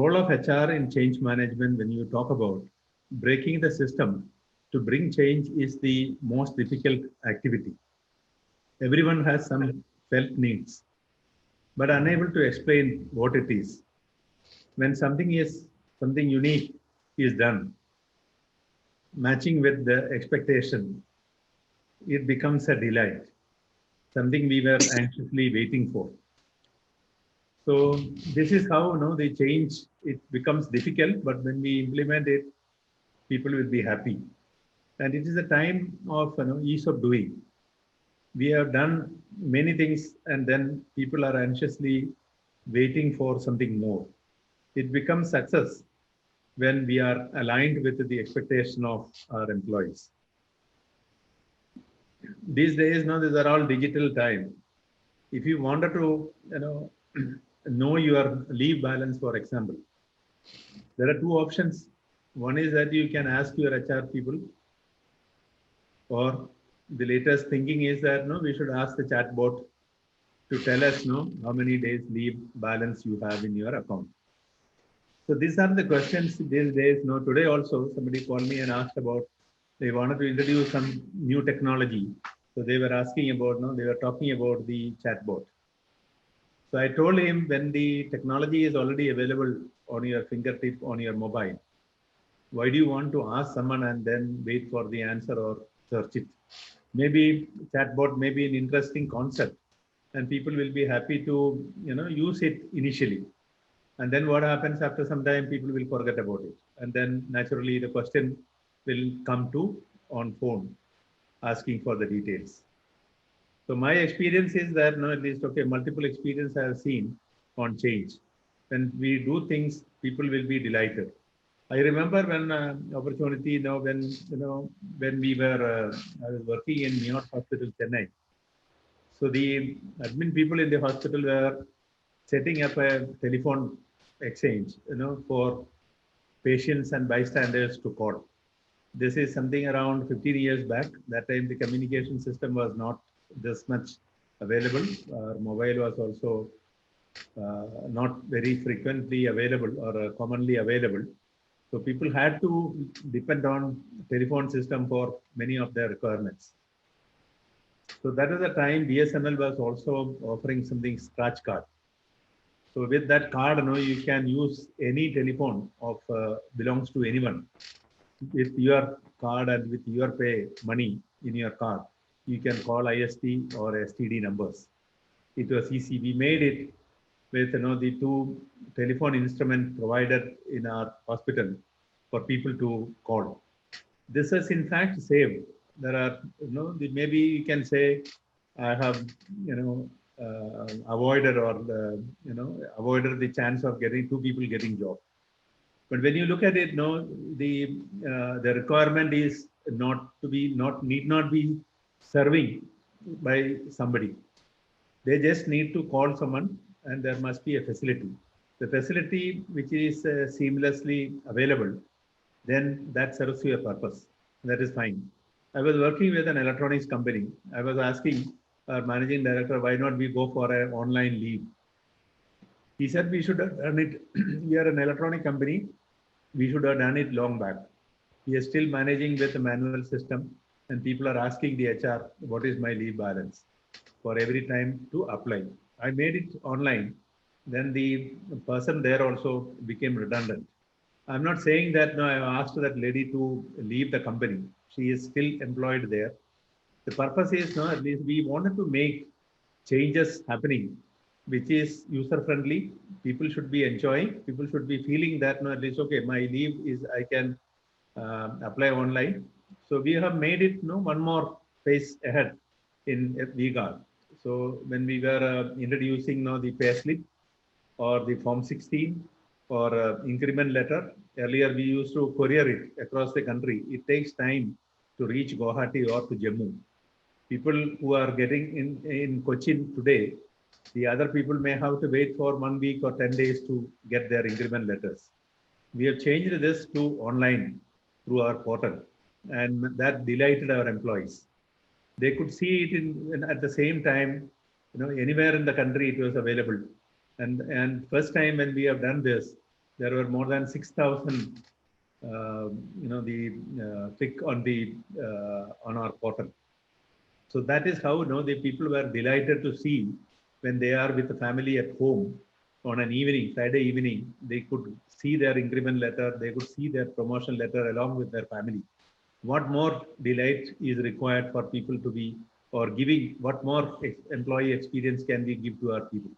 role of HR in change management, when you talk about breaking the system to bring change, is the most difficult activity. Everyone has some felt needs, but unable to explain what it is. When something unique is done, matching with the expectation, it becomes a delight, something we were anxiously waiting for. So this is how the change, it becomes difficult, but when we implement it, people will be happy. And it is a time of ease of doing. We have done many things, and then people are anxiously waiting for something more. It becomes success when we are aligned with the expectation of our employees. These days, now these are all digital time. If you wanted to, know your leave balance, for example, there are two options. One is that you can ask your HR people, or the latest thinking is that no, we should ask the chatbot to tell us how many days leave balance you have in your account. So these are the questions these days. No, today also somebody called me and asked about, they wanted to introduce some new technology. So they were asking about, no, they were talking about the chatbot. So I told him, when the technology is already available on your fingertip, on your mobile, why do you want to ask someone and then wait for the answer or search it? Maybe chatbot may be an interesting concept, and people will be happy to use it initially. And then what happens after some time, people will forget about it. And then naturally the question will come to on phone asking for the details. So my experience is that, no, at least, okay, multiple experience I have seen on change. When we do things, people will be delighted. I remember when opportunity, when we were, I was working in New York Hospital, Chennai. So the admin people in the hospital were setting up a telephone exchange, for patients and bystanders to call. This is something around 15 years back. That time the communication system was not this much available. Mobile was also not very frequently available or commonly available. So people had to depend on telephone system for many of their requirements. So that is the time BSNL was also offering something scratch card. So with that card, you can use any telephone of belongs to anyone. With your card and with your pay money in your card, you can call IST or STD numbers. It was easy. We made it with the two telephone instrument provided in our hospital for people to call. This has in fact saved. There are maybe you can say I have avoided or avoided the chance of getting two people getting job. But when you look at it, no, the requirement is need not be serving by somebody. They just need to call someone, and there must be a facility. The facility which is seamlessly available, then that serves your purpose. That is fine. I was working with an electronics company. I was asking our managing director, why not we go for an online leave? He said we should have done it. We are an electronic company. We should have done it long back. We are still managing with a manual system, and people are asking the HR, what is my leave balance for every time to apply. I made it online. Then the person there also became redundant. I'm not saying that, no, I asked that lady to leave the company. She is still employed there. The purpose is, no, at least we wanted to make changes happening, which is user friendly. People should be enjoying. People should be feeling that, no, at least, okay, my leave is, I can apply online. So we have made it, one more phase ahead in VGAL. So when we were introducing now the payslip or the Form 16 or increment letter, earlier we used to courier it across the country. It takes time to reach Guwahati or to Jammu. People who are getting in Cochin today, the other people may have to wait for 1 week or 10 days to get their increment letters. We have changed this to online through our portal, and that delighted our employees. They could see it at the same time, anywhere in the country it was available. And first time when we have done this, there were more than 6,000 the click on our portal. So that is how the people were delighted to see when they are with the family at home on an evening, Friday evening, they could see their increment letter, they could see their promotion letter along with their family. What more delight is required for people to be, or giving, what more employee experience can we give to our people?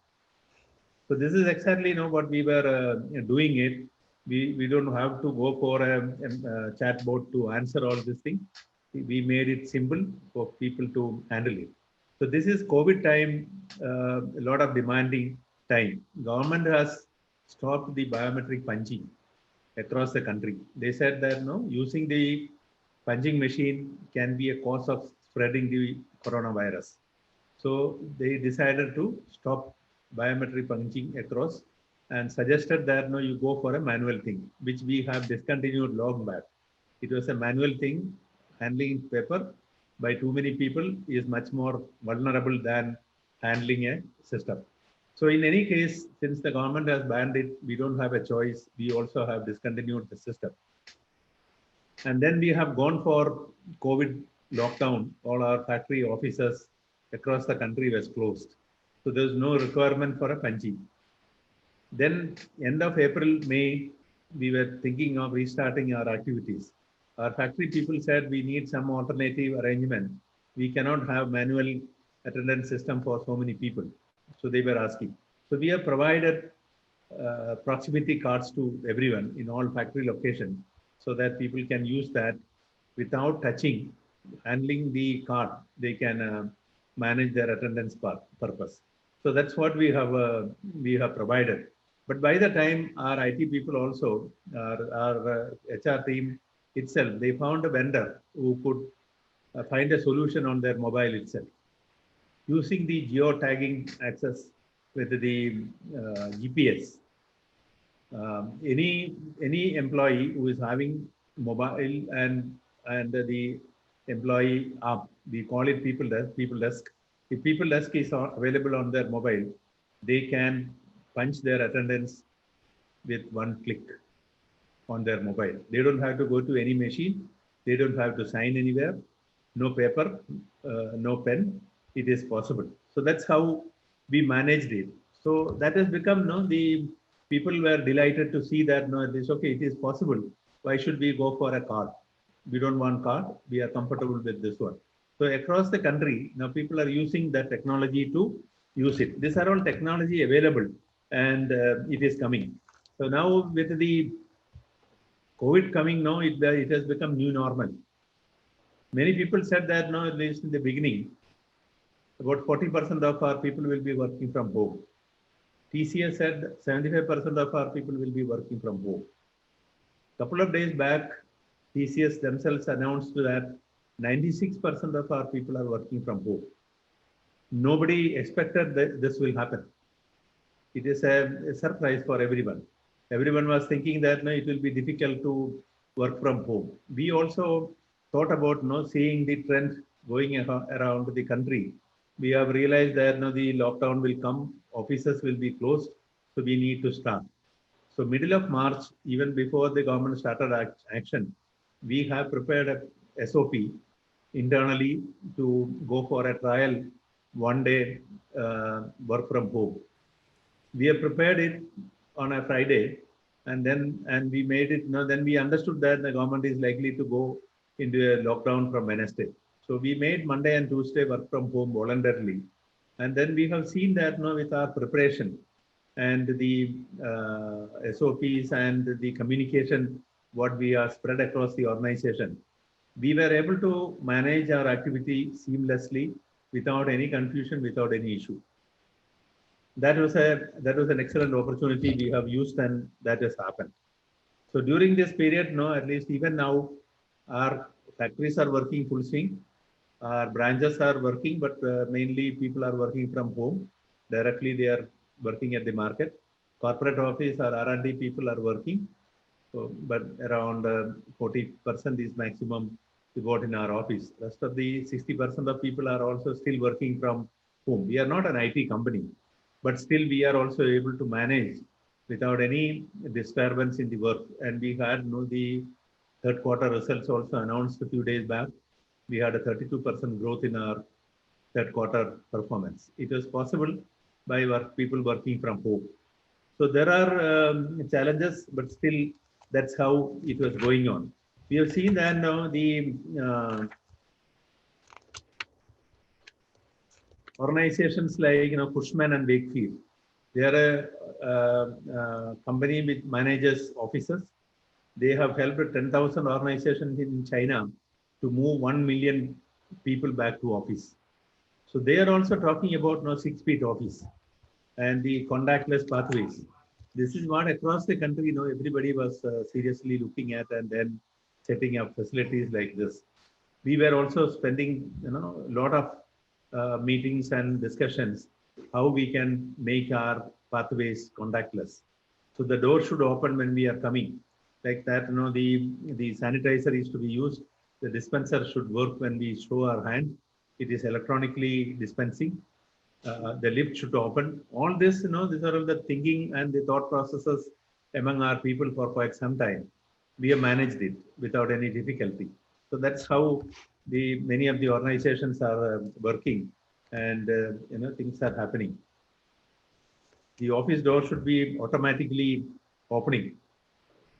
So this is exactly what we were doing it. We don't have to go for a chatbot to answer all these things. We made it simple for people to handle it. So this is COVID time, a lot of demanding time. Government has stopped the biometric punching across the country. They said that using the punching machine can be a cause of spreading the coronavirus. So they decided to stop biometric punching across and suggested that you go for a manual thing, which we have discontinued long back. It was a manual thing. Handling paper by too many people is much more vulnerable than handling a system. So in any case, since the government has banned it, we don't have a choice. We also have discontinued the system. And then we have gone for COVID lockdown. All our factory offices across the country was closed. So there's no requirement for a punching. Then end of April, May, we were thinking of restarting our activities. Our factory people said we need some alternative arrangement. We cannot have manual attendance system for so many people. So they were asking. So we have provided proximity cards to everyone in all factory locations so that people can use that without touching, handling the card. They can manage their attendance purpose. So that's what we have provided. But by the time our IT people also, our HR team itself, they found a vendor who could find a solution on their mobile itself. Using the geo-tagging access with the GPS, any employee who is having mobile and the employee app, we call it people desk. If people desk is available on their mobile, they can punch their attendance with one click on their mobile. They don't have to go to any machine. They don't have to sign anywhere. No paper, no pen. It is possible. So that's how we managed it. So that has become the people were delighted to see that it is possible. Why should we go for a card? We don't want card. We are comfortable with this one. So across the country now, people are using that technology to use it. These are all technology available, and it is coming. So now with the COVID coming now, it has become new normal. Many people said that now, at least in the beginning, about 40% of our people will be working from home. TCS said 75% of our people will be working from home. Couple of days back, TCS themselves announced that 96% of our people are working from home. Nobody expected that this will happen. It is a surprise for everyone. Everyone was thinking that it will be difficult to work from home. We also thought about seeing the trend going around the country. We have realized that the lockdown will come, offices will be closed, so we need to start. So middle of March, even before the government started action, we have prepared a SOP internally to go for a trial 1 day work from home. We have prepared it on a Friday, and we made it. Then we understood that the government is likely to go into a lockdown from Wednesday. So we made Monday and Tuesday work from home voluntarily, and then we have seen that with our preparation and the SOPs and the communication, what we are spread across the organization, we were able to manage our activity seamlessly without any confusion, without any issue. That was an excellent opportunity we have used, and that has happened. So during this period, at least even now, our factories are working full swing. Our branches are working, but mainly people are working from home. Directly, they are working at the market. Corporate office or R&D people are working, but around 40% is maximum what in our office. Rest of the 60% of people are also still working from home. We are not an IT company, but still we are also able to manage without any disturbance in the work. And we had the third quarter results also announced a few days back. We had a 32% growth in our third quarter performance. It was possible by people working from home. So there are challenges, but still that's how it was going on. We have seen that now the organizations like Cushman and Wakefield, they are a company which manages offices. They have helped 10,000 organizations in China to move 1 million people back to office. So they are also talking about 6 feet office and the contactless pathways. This is what across the country, everybody was seriously looking at and then setting up facilities like this. We were also spending, a lot of meetings and discussions how we can make our pathways contactless. So the door should open when we are coming. Like that, the sanitizer is to be used. The dispenser should work when we show our hand. It is electronically dispensing. The lift should open. All this, these are all the thinking and the thought processes among our people for quite some time. We have managed it without any difficulty. So that's how many of the organizations are working, and things are happening. The office door should be automatically opening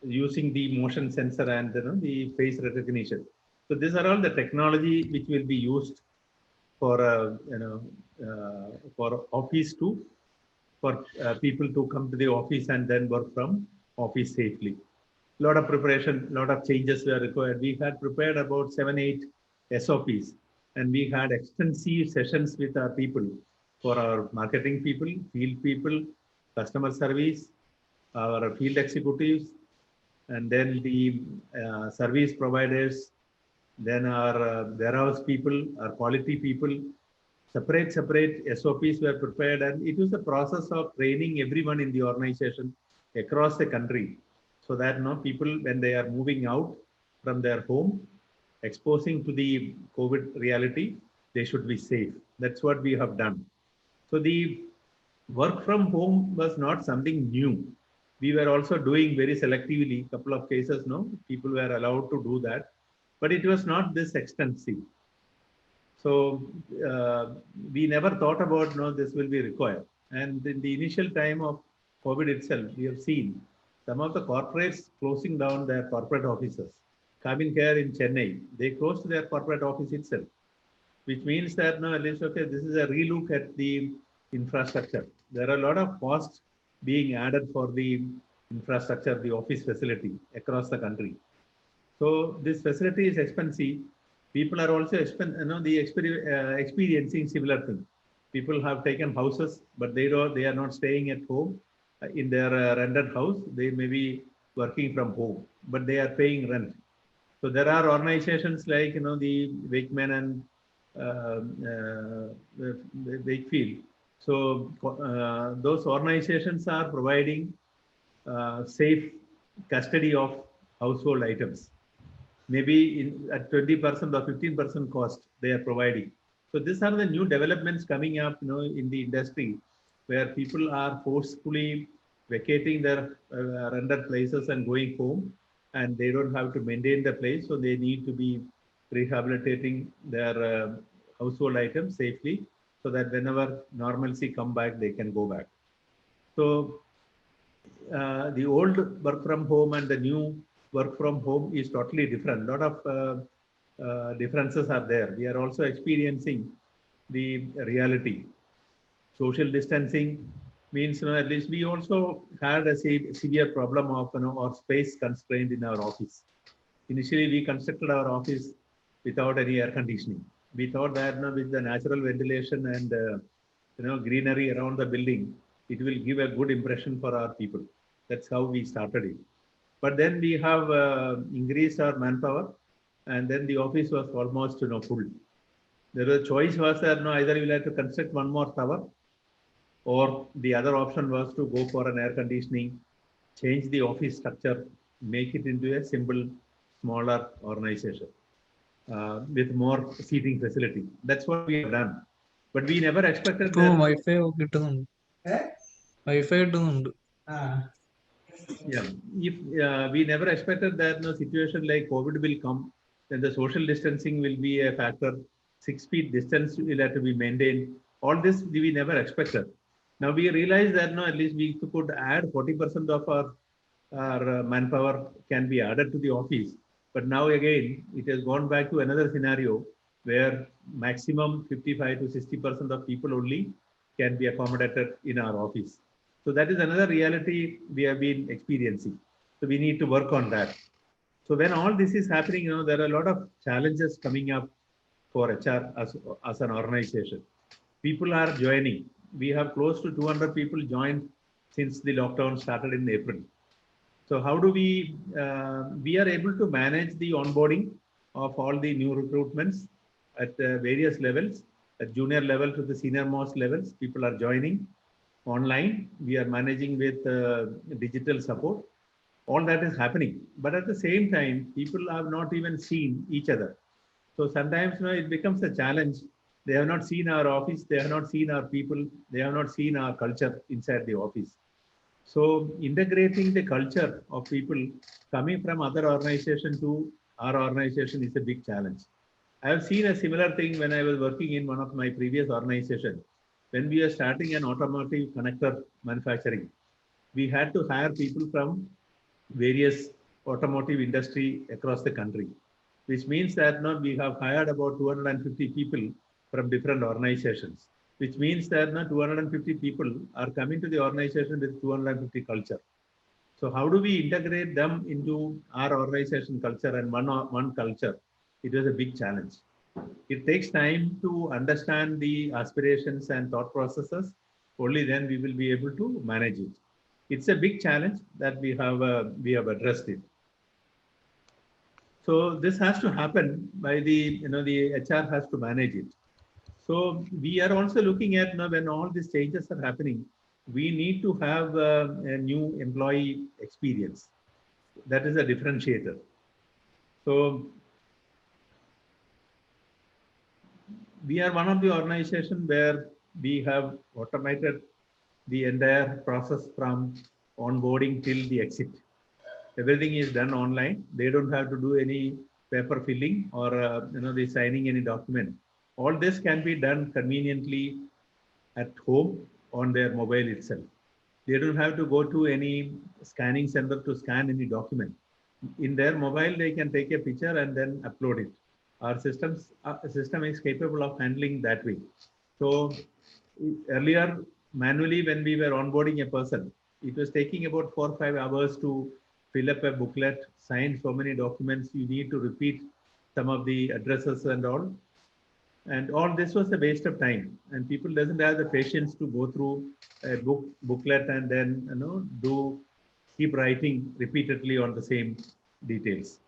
using the motion sensor and the face recognition. So these are all the technology which will be used for for office for people to come to the office and then work from office safely. A lot of preparation, a lot of changes were required. We had prepared about 7-8 SOPs, and we had extensive sessions with our people, for our marketing people, field people, customer service, our field executives, and then the service providers, then our warehouse people, our quality people. Separate SOPs were prepared, and it was a process of training everyone in the organization across the country, so that people, when they are moving out from their home, exposing to the COVID reality, they should be safe. That's what we have done. So the work from home was not something new. We were also doing very selectively. Couple of cases, people were allowed to do that, but it was not this extensive. So we never thought about this will be required. And in the initial time of COVID itself, we have seen some of the corporates closing down their corporate offices. Cabin Care in Chennai, they closed their corporate office itself, which means that at least, okay, this is a relook at the infrastructure. There are a lot of costs being added for the infrastructure, the office facility across the country. So this facility is expensive. People are also experiencing similar thing. People have taken houses, but they are not staying at home in their rented house. They may be working from home, but they are paying rent. So there are organizations like the Wakeman and Wakefield. So those organizations are providing safe custody of household items. Maybe at 20% or 15% cost they are providing. So these are the new developments coming up, in the industry, where people are forcefully vacating their rented places and going home, and they don't have to maintain the place, so they need to be rehabilitating their household items safely, so that whenever normalcy come back, they can go back. So the old work from home and the new work from home is totally different. A lot of differences are there. We are also experiencing the reality. Social distancing means, at least we also had a severe problem of, our space constraint in our office. Initially, we constructed our office without any air conditioning. We thought that with the natural ventilation and greenery around the building, it will give a good impression for our people. That's how we started it. But then we have increased our manpower, and then the office was almost full. The choice was that either we'll have to construct one more tower, or the other option was to go for an air conditioning, change the office structure, make it into a simple, smaller organization with more seating facility. That's what we have done. But we never expected that. Wi-Fi കിട്ടുന്നുണ്ട്. Yeah, if we never expected that no situation like COVID will come, then the social distancing will be a factor. 6 feet distance will have to be maintained. All this we never expected. Now we realize that no, at least we could add 40% of our manpower can be added to the office. But now again, it has gone back to another scenario where maximum 55 to 60% of people only can be accommodated in our office. So that is another reality we have been experiencing. So we need to work on that. So when all this is happening, there are a lot of challenges coming up for HR as an organization. People are joining. We have close to 200 people joined since the lockdown started in April. So how do we are able to manage the onboarding of all the new recruitments at various levels, at junior level to the senior most levels. People are joining online. We are managing with digital support. All that is happening. But at the same time, people have not even seen each other. So sometimes it becomes a challenge. They have not seen our office. They have not seen our people. They have not seen our culture inside the office. So integrating the culture of people coming from other organization to our organization is a big challenge. I have seen a similar thing when I was working in one of my previous organizations. When we were starting an automotive connector manufacturing, we had to hire people from various automotive industry across the country, which means that now we have hired about 250 people from different organizations, which means that now 250 people are coming to the organization with 250 culture. So how do we integrate them into our organization culture and one culture? It was a big challenge. It takes time to understand the aspirations and thought processes. Only then we will be able to manage it. It's a big challenge that we have addressed it. So this has to happen by the HR has to manage it. So we are also looking at now when all these changes are happening, we need to have a new employee experience. That is a differentiator. So we are one of the organization where we have automated the entire process from onboarding till the exit. Everything is done online. They don't have to do any paper filling or they signing any document. All this can be done conveniently at home on their mobile itself. They don't have to go to any scanning center to scan any document. In their mobile, they can take a picture and then upload it. Our system is capable of handling that way. So earlier, manually, when we were onboarding a person, it was taking about 4 or 5 hours to fill up a booklet, sign so many documents. You need to repeat some of the addresses and all. And all this was a waste of time. And people doesn't have the patience to go through a booklet and then keep writing repeatedly on the same details.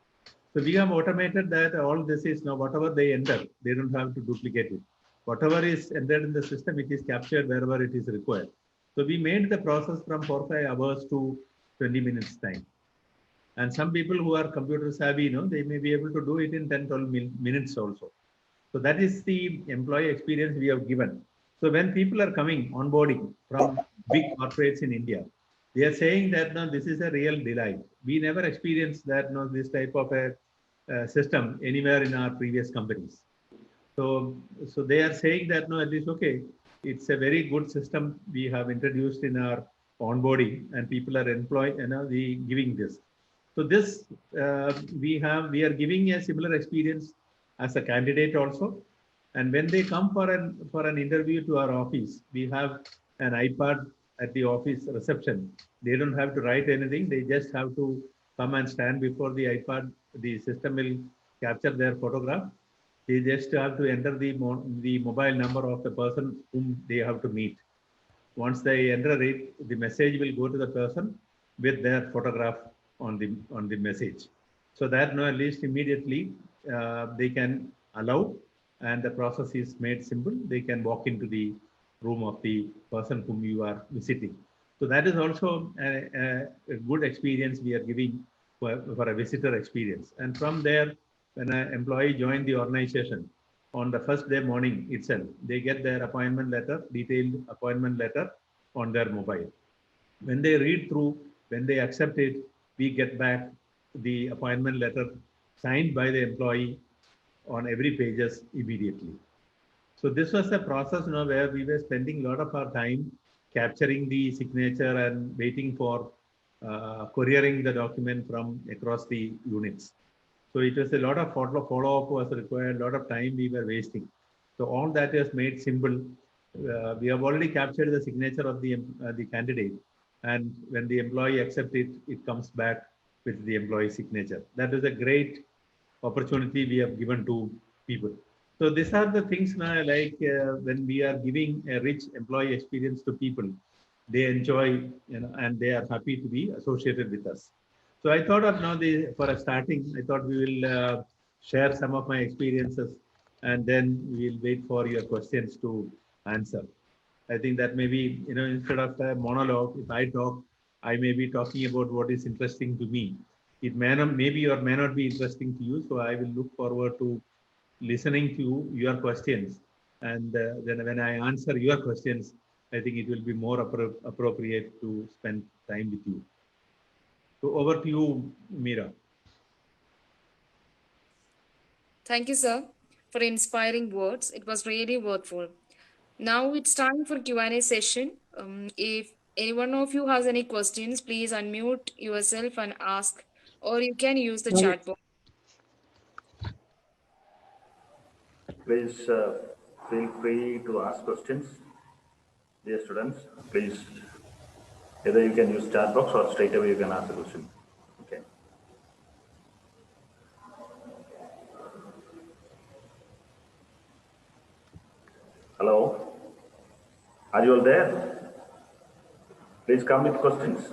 So we have automated that. All this is now whatever they enter, they don't have to duplicate it. Whatever is entered in the system, it is captured wherever it is required. So we made the process from 4 or 5 hours to 20 minutes time. And some people who are computer savvy, they may be able to do it in 10, 12 minutes also. So that is the employee experience we have given. So when people are coming onboarding from big corporates in India, they are saying that no, this is a real delight. We never experienced that no, this type of a system anywhere in our previous companies. So they are saying that no, it is okay. It's a very good system we have introduced in our onboarding, and people are employed, the giving this. So this we are giving a similar experience as a candidate also. And when they come for an interview to our office, we have an iPad at the office reception. They don't have to write anything. They just have to come and stand before the iPad. The system will capture their photograph. They just have to enter the mobile number of the person whom they have to meet. Once they enter it, the message will go to the person with their photograph on the message. So that at least immediately they can allow, and the process is made simple. They can walk into the room of the person whom you are visiting. So that is also a good experience we are giving for a visitor experience. And from there, when an employee joins the organization, on the first day morning itself, they get their appointment letter, detailed appointment letter on their mobile. When they read through, when they accept it, we get back the appointment letter signed by the employee on every pages immediately. So this was a process, where we were spending a lot of our time capturing the signature and waiting for couriering the document from across the units. So it was a lot of follow-up was required, a lot of time we were wasting. So all that is made simple. We have already captured the signature of the candidate, and when the employee accepts it, it comes back with the employee signature. That is a great opportunity we have given to people. So these are the things now, like when we are giving a rich employee experience to people, they enjoy, and they are happy to be associated with us. So I thought of now for a starting, I thought we will share some of my experiences, and then we will wait for your questions to answer. I think that maybe, instead of a monologue, if I talk, I may be talking about what is interesting to me. It may not, maybe or may not be interesting to you. So I will look forward to listening to your questions. And then when I answer your questions, I think it will be more appropriate to spend time with you. So over to you, Meera. Thank you, sir, for inspiring words. It was really worthful. Now it's time for Q&A session. If any one of you has any questions, please unmute yourself and ask, or you can use the chat box. Please feel free to ask questions, dear students. Please, either you can use chat box or straight away you can ask the question. Okay. Hello, are you all there? Please come with questions.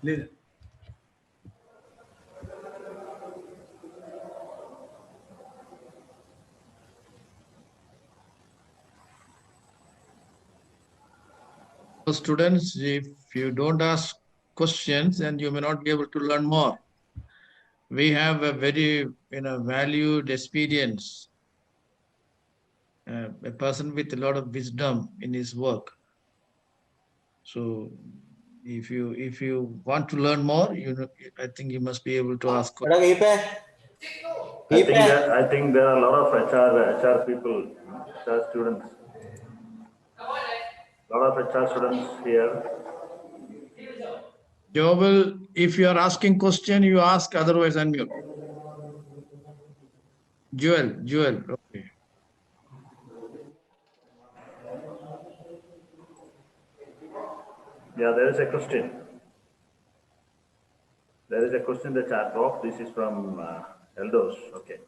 Please. Students, if you don't ask questions, and you may not be able to learn more. We have a very valued experience, a person with a lot of wisdom in his work. So if you want to learn more, I think you must be able to ask questions. I think there are a lot of HR people, HR students. A lot of HR students here. Joel, if you are asking question, you ask, otherwise unmute. Joel, okay. Yeah, there is a question. There is a question in the chat box. This is from Eldos. Okay.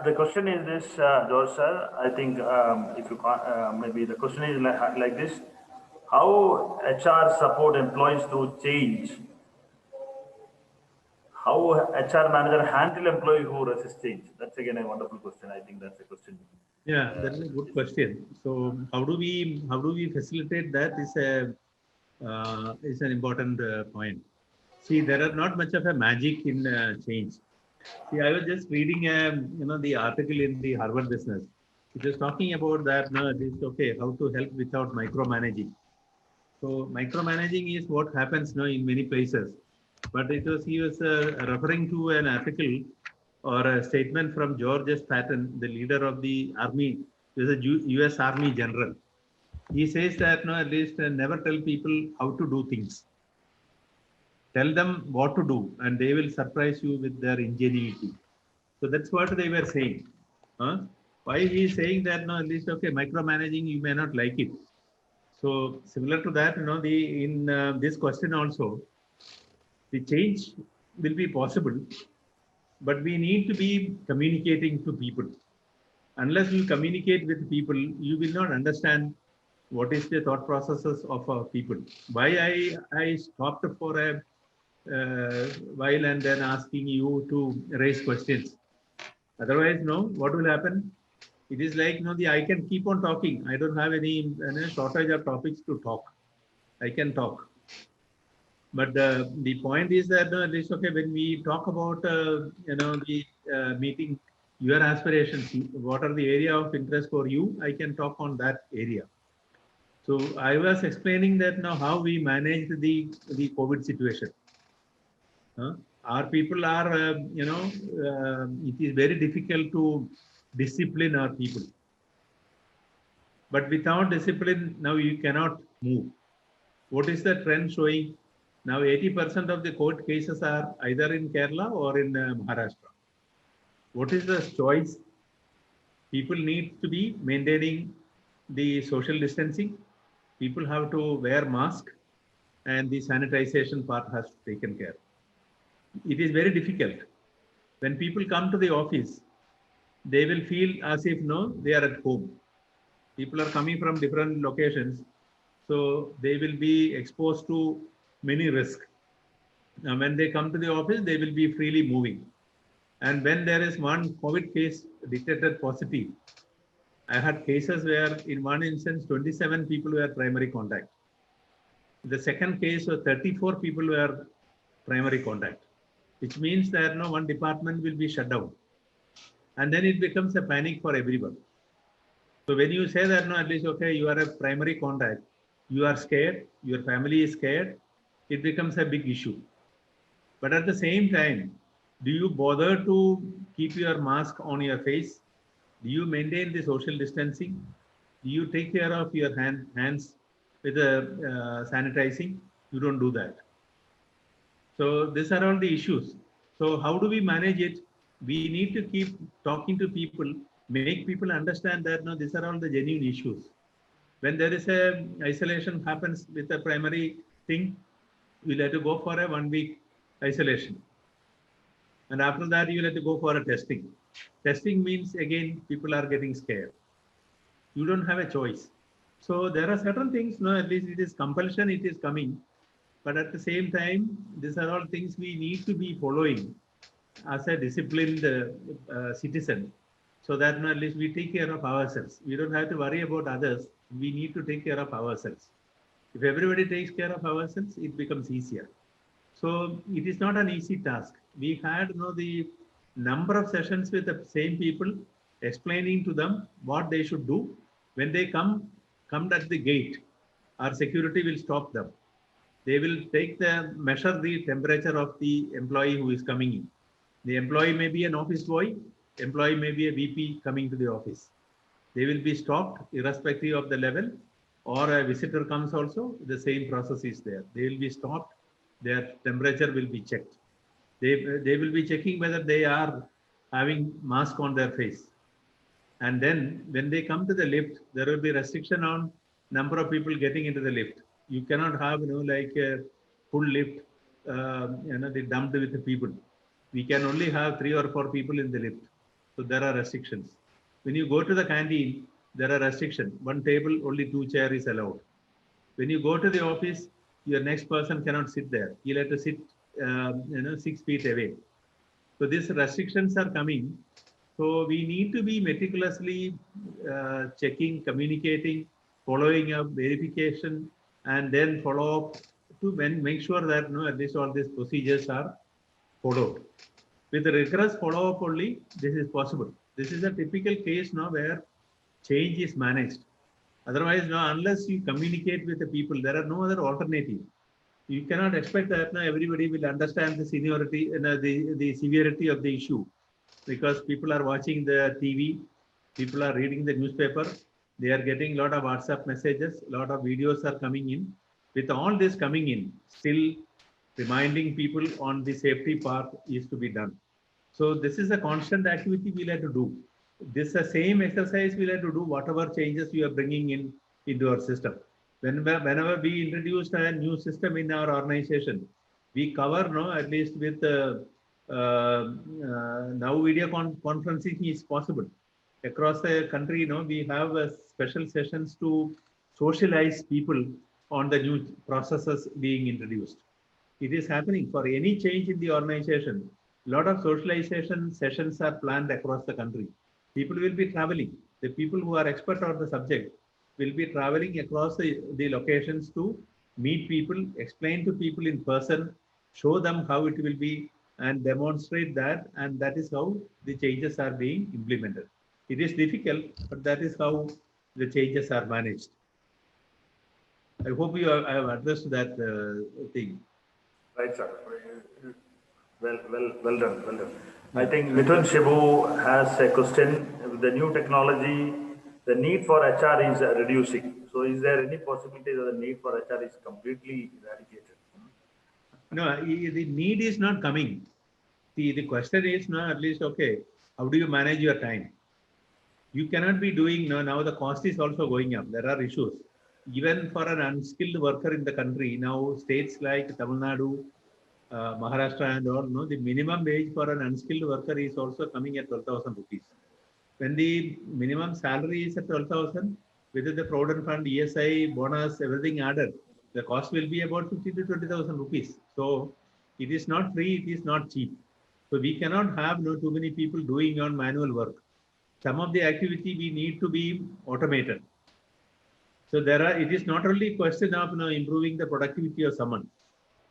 The question is this, George sir. I think if you can't, maybe the question is like this: how HR support employees to change? How HR manager handle employee who resist change? That's again a wonderful question. I think that's a question. Yeah, that is a good question. So how do we facilitate that is an important point. See, there are not much of a magic in change. See, I was just reading the article in the Harvard Business. It was talking about that. No, it is okay. How to help without micromanaging. So micromanaging is what happens now in many places. But he was referring to an article or a statement from George S. Patton, the leader of the army, he was a U.S. Army general. He says that no, at least never tell people how to do things. Tell them what to do, and they will surprise you with their ingenuity. So that's what they were saying. Huh? Why he is saying that? No, at least okay, micromanaging you may not like it. So similar to that, in this question also, the change will be possible but we need to be communicating to people. Unless you communicate with people, you will not understand what is the thought processes of people. Why I stopped for a while and then asking you to raise questions. Otherwise, no, what will happen? It is like, no, I can keep on talking. I don't have any shortage of topics to talk. I can talk. But the point is that it's okay when we talk about the meeting your aspirations. What are the area of interest for you? I can talk on that area. So I was explaining that now how we managed the COVID situation. Our people are it is very difficult to discipline our people. But without discipline, now you cannot move. What is the trend showing? Now 80% of the court cases are either in Kerala or in Maharashtra. What is the choice? People need to be maintaining the social distancing. People have to wear mask and the sanitization part has to be taken care. It is very difficult. When people come to the office, they will feel as if they are at home. People are coming from different locations, so they will be exposed to many risks. Now, when they come to the office, they will be freely moving. And when there is one COVID case detected positive, I had cases where in one instance, 27 people were primary contact. The second case, 34 people were primary contact, which means that one department will be shut down. And then it becomes a panic for everyone. So when you say that, at least, okay, you are a primary contact, you are scared, your family is scared, it becomes a big issue. But at the same time, do you bother to keep your mask on your face? Do you maintain the social distancing? Do you take care of your hands with sanitizing? You don't do that. So these are all the issues. So how do we manage it? We need to keep talking to people, make people understand that these are all the genuine issues. When there is a isolation happens with a primary thing, we'll have to go for a 1 week isolation. And after that, you'll have to go for a testing. Testing means, again, people are getting scared. You don't have a choice. So there are certain things, at least it is compulsion, it is coming. But at the same time, these are all things we need to be following as a disciplined citizen, so that at least we take care of ourselves. We don't have to worry about others. We need to take care of ourselves. If everybody takes care of ourselves, it becomes easier. So it is not an easy task. We had the number of sessions with the same people, explaining to them what they should do. When they come at the gate, our security will stop them. They will measure the temperature of the employee who is coming in. The employee may be an office boy, employee may be a VP coming to the office. They will be stopped irrespective of the level, or a visitor comes also, the same process is there. They will be stopped, their temperature will be checked. They will be checking whether they are having mask on their face. And then when they come to the lift, there will be restriction on number of people getting into the lift. You cannot have, like a full lift, they dumped with the people. We can only have 3 or 4 people in the lift. So there are restrictions. When you go to the canteen, there are restrictions. One table, only 2 chairs is allowed. When you go to the office, your next person cannot sit there. You'll have to sit, 6 feet away. So these restrictions are coming. So we need to be meticulously checking, communicating, following up, verification, and then follow up to make sure that at least all these procedures are followed. With the rigorous follow-up only, this is possible. This is a typical case now where change is managed. Otherwise, unless you communicate with the people, there are no other alternative. You cannot expect that everybody will understand the seniority and the severity of the issue, because people are watching the TV, people are reading the newspaper, they are getting a lot of WhatsApp messages, a lot of videos are coming in. With all this coming in, still reminding people on the safety part is to be done. So this is a constant activity we'll have to do. This is the same exercise we'll have to do whatever changes you are bringing into our system. Whenever we introduce a new system in our organization, we cover at least with now video conferencing is possible. Across the country, we have special sessions to socialize people on the new processes being introduced. It is happening for any change in the organization. A lot of socialization sessions are planned across the country. People will be traveling. The people who are expert on the subject will be traveling across the locations to meet people, explain to people in person, show them how it will be, and demonstrate that. And that is how the changes are being implemented. It is difficult, but that is how the changes are managed. I hope I have addressed that thing. Right, sir. Well done, well done. I think Mithun Shibu has a question. With the new technology, the need for HR is reducing. So is there any possibility that the need for HR is completely eradicated? No, the need is not coming. The question is now at least, okay, how do you manage your time? You cannot be doing, now the cost is also going up. There are issues. Even for an unskilled worker in the country, now states like Tamil Nadu, Maharashtra and all, the minimum wage for an unskilled worker is also coming at 12,000 rupees. When the minimum salary is at 12,000, with the Provident Fund, ESI, bonus, everything added, the cost will be about 50 to 20,000 rupees. So it is not free, it is not cheap. So we cannot have too many people doing on manual work. Some of the activity we need to be automated. So it is not only a question of improving the productivity of someone.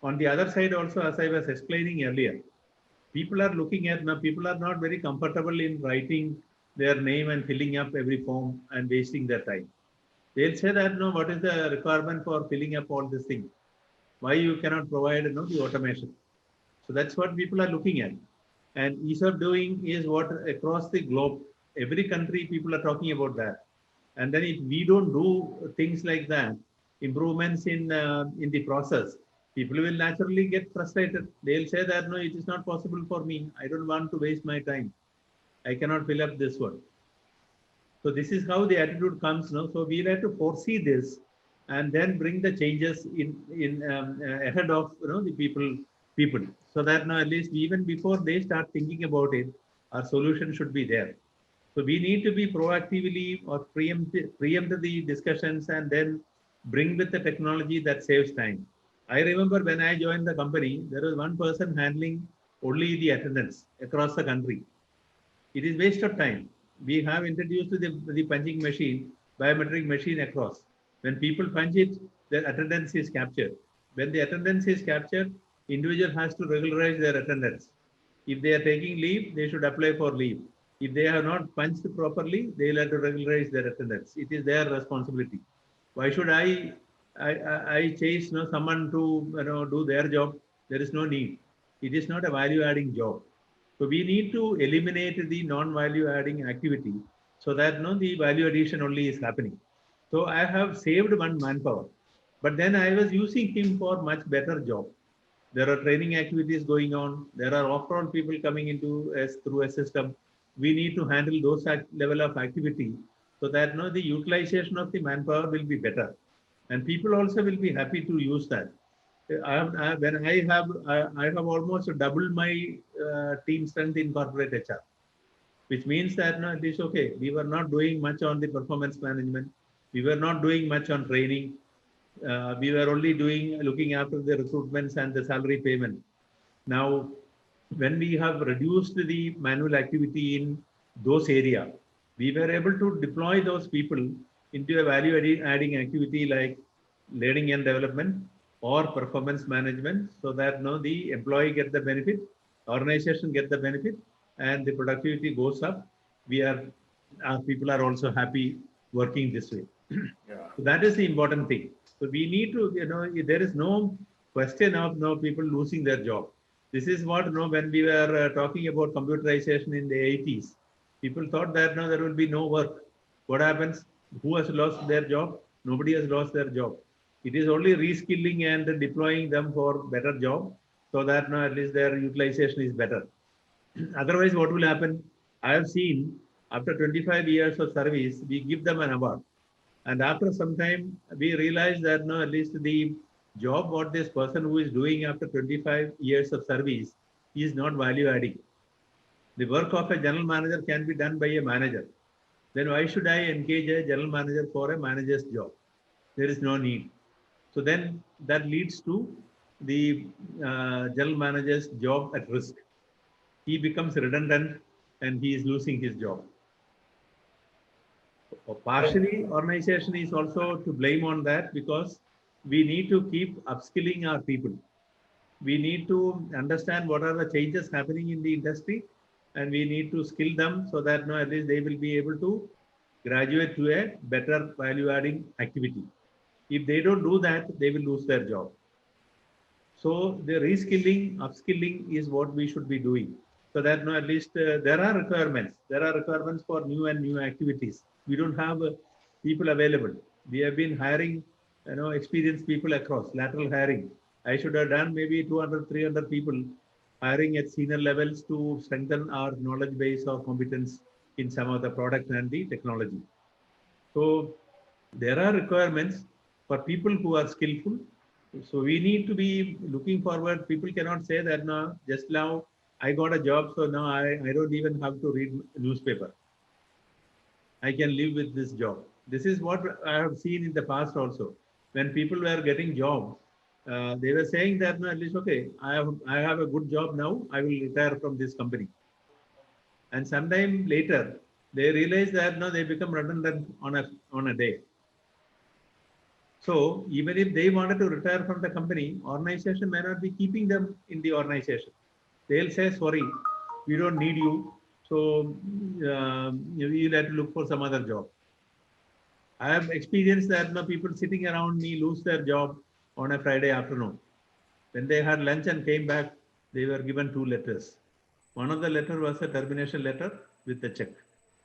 On the other side also, as I was explaining earlier, people are looking at, people are not very comfortable in writing their name and filling up every form and wasting their time. They'll say that, what is the requirement for filling up all these things? Why you cannot provide, the automation? So that's what people are looking at. And ease of doing is what across the globe, every country, people are talking about that. And then if we don't do things like that, improvements in the process, people will naturally get frustrated. They'll say that, no, it is not possible for me. I don't want to waste my time. I cannot fill up this one. So this is how the attitude comes now. So we'll have to foresee this and then bring the changes in ahead of the people, so that now at least even before they start thinking about it, our solution should be there. So we need to be proactively or preempt the discussions and then bring with the technology that saves time. I remember when I joined the company, there was one person handling only the attendance across the country. It is waste of time. We have introduced the punching machine, biometric machine across. When people punch it, their attendance is captured. When the attendance is captured, individual has to regularize their attendance. If they are taking leave, they should apply for leave. If they have not punched properly, they will have to regularize their attendance. It is their responsibility. Why should I chase someone to do their job? There is no need. It is not a value-adding job. So we need to eliminate the non-value-adding activity so that the value addition only is happening. So I have saved one manpower, but then I was using him for much better job. There are training activities going on. There are off-road people coming into through a system. We need to handle those level of activity so that the utilization of the manpower will be better, and people also will be happy to use that. I have almost doubled my team strength in corporate HR, which means that it is okay. We were not doing much on the performance management. We were not doing much on training. We were only looking after the recruitments and the salary payment. Now, when we have reduced the manual activity in those areas, we were able to deploy those people into a value-adding activity like learning and development or performance management, so that the employee gets the benefit, organization gets the benefit, and the productivity goes up. Our people are also happy working this way. Yeah. So that is the important thing. So we need to, there is no question of people losing their job. This is what, when we were talking about computerization in the 80s, people thought that there will be no work. What happens? Who has lost their job? Nobody has lost their job. It is only reskilling and deploying them for better job, so that at least their utilization is better. Otherwise, what will happen? I have seen after 25 years of service, we give them an award. And after some time, we realize that at least the job what this person who is doing after 25 years of service is not value adding. The work of a general manager can be done by a manager. Then why should I engage a general manager for a manager's job? There is no need. So then that leads to the general manager's job at risk. He becomes redundant and he is losing his job. Partially, organization is also to blame on that, because we need to keep upskilling our people. We need to understand what are the changes happening in the industry, and we need to skill them so that at least they will be able to graduate to a better value adding activity. If they don't do that, they will lose their job. So the reskilling, upskilling is what we should be doing, so that at least there are requirements. There are requirements for new activities. We don't have people available. We have been hiring, experienced people across, lateral hiring. I should have done maybe 200, 300 people hiring at senior levels to strengthen our knowledge base or competence in some of the product and the technology. So there are requirements for people who are skillful. So we need to be looking forward. People cannot say that just now I got a job, so now I don't even have to read newspaper. I can live with this job. This is what I have seen in the past also. When people were getting jobs, they were saying that at least, okay, I have a good job now, I will retire from this company. And sometime later, they realize that they become redundant on a day. So even if they wanted to retire from the company, organization may not be keeping them in the organization. They'll say, sorry, we don't need you. So you'll have to look for some other job. I have experienced that people sitting around me lose their job on a Friday afternoon. When they had lunch and came back, they were given 2 letters. One of the letter was a termination letter with a check.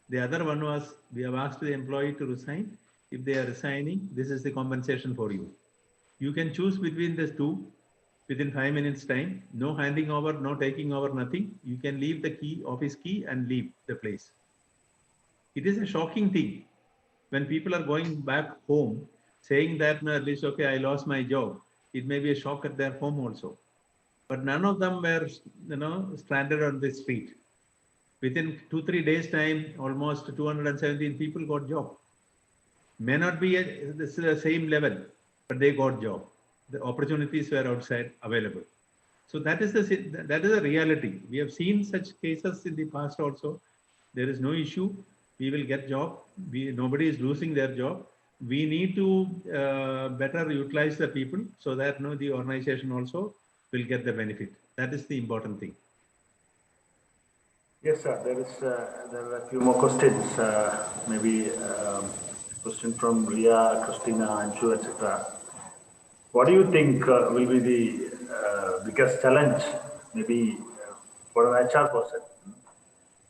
The other one was, we have asked the employee to resign. If they are resigning, this is the compensation for you. You can choose between these two within 5 minutes time. No handing over, no taking over, nothing. You can leave the key, office key, and leave the place. It is a shocking thing when people are going back home saying that at least, okay, I lost my job. It may be a shock at their home also. But none of them were stranded on the street. Within 2-3 days time, almost 217 people got job. May not be at the same level, but they got job. The opportunities were outside available. So that is a reality. We have seen such cases in the past also. There is no issue. We will get job. Nobody is losing their job. We need to better utilize the people so that the organization also will get the benefit. That is the important thing. Yes, sir. There are a few more questions. Maybe question from Ria, Christina, Anshu, etc. What do you think will be the biggest challenge, maybe for an HR person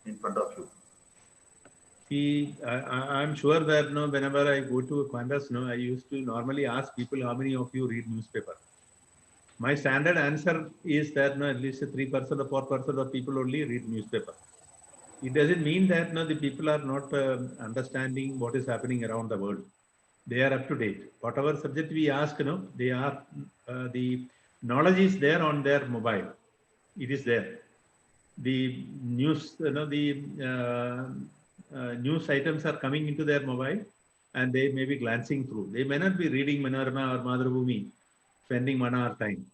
in front of you? See, I'm sure that whenever I go to Qantas, I used to normally ask people, how many of you read newspaper? My standard answer is that at least 3% or 4% of people only read newspaper. It doesn't mean that the people are not understanding what is happening around the world. They are up to date. Whatever subject we ask, they are the knowledge is there on their mobile. It is there. The news, news items are coming into their mobile, and they may be glancing through. They may not be reading Manorama or Madhurabhumi, spending 1 hour time.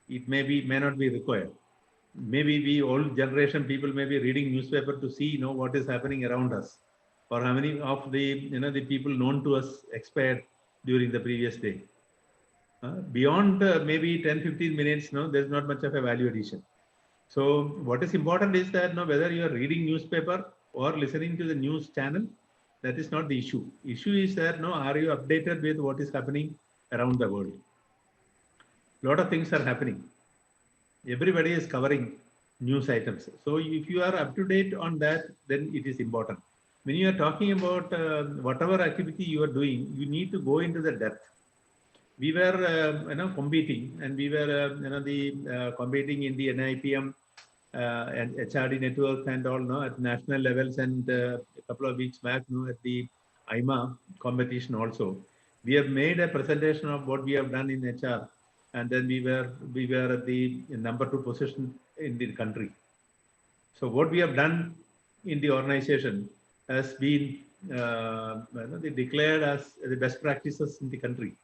It may not be required. Maybe we old generation people may be reading newspaper to see what is happening around us, or how many of the the people known to us expired during the previous day. Beyond maybe 10-15 minutes, there's not much of a value addition. So what is important is that whether you are reading newspaper or listening to the news channel, that is not the issue. Issue is that are you updated with what is happening around the world? A lot of things are happening. Everybody is covering news items. So if you are up to date on that, then it is important. When you are talking about whatever activity you are doing, you need to go into the depth. We were competing, and we were competing in the NIPM and HRD network and all at national levels, and a couple of weeks back at the IMA competition also. We have made a presentation of what we have done in HR, and then we were at the number 2 position in the country. So what we have done in the organization has been they declared as the best practices in the country.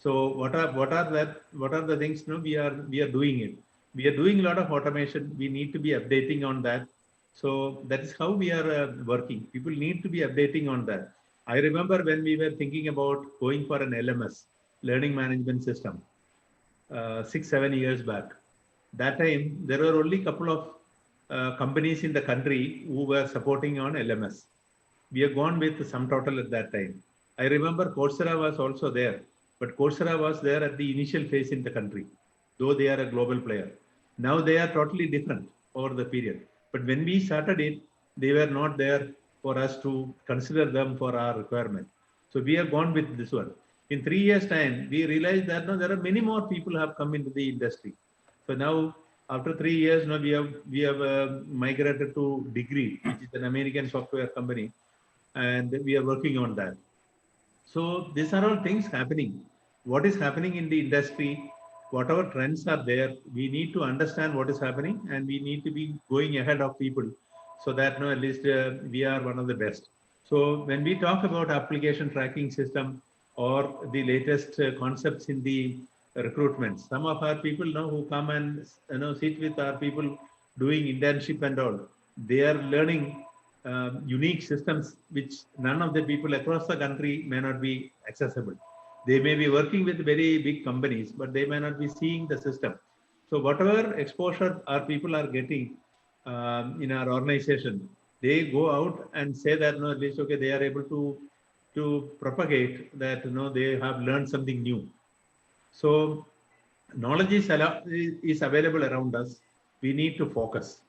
So what are the things we are doing it. We are doing a lot of automation. We need to be updating on that. So that is how we are working. People need to be updating on that. I remember when we were thinking about going for an LMS, learning management system, 6-7 years back. That time there were only a couple of companies in the country who were supporting on LMS. We have gone with SumTotal at that time. I remember Coursera was also there, but Coursera was there at the initial phase in the country, though they are a global player. Now they are totally different over the period. But when we started it, they were not there for us to consider them for our requirement. So we have gone with this one. In 3 years' time, we realized that there are many more people have come into the industry. So now, after 3 years, we have migrated to Degree, which is an American software company, and we are working on that. So these are all things happening. What is happening in the industry, whatever trends are there, we need to understand what is happening, and we need to be going ahead of people so that at least we are one of the best. So when we talk about application tracking system or the latest concepts in the recruitment, some of our people now who come and sit with our people doing internship and all, they are learning unique systems which none of the people across the country may not be accessible. They may be working with very big companies, but they may not be seeing the system. So whatever exposure our people are getting in our organization, they go out and say that at least okay, they are able to propagate that they have learned something new. So knowledge is available around us. We need to focus.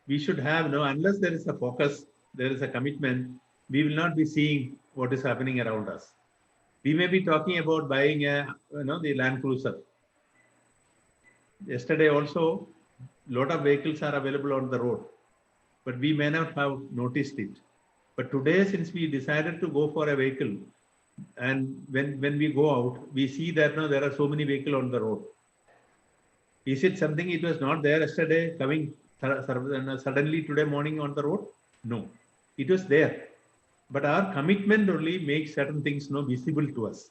We should have unless there is a focus, there is a commitment, we will not be seeing what is happening around us. We may be talking about buying the Land Cruiser. Yesterday also, a lot of vehicles are available on the road, but we may not have noticed it. But today, since we decided to go for a vehicle, and when we go out, we see that there are so many vehicles on the road. Is it something it was not there yesterday, coming suddenly today morning on the road? No, it was there. But our commitment only makes certain things visible to us.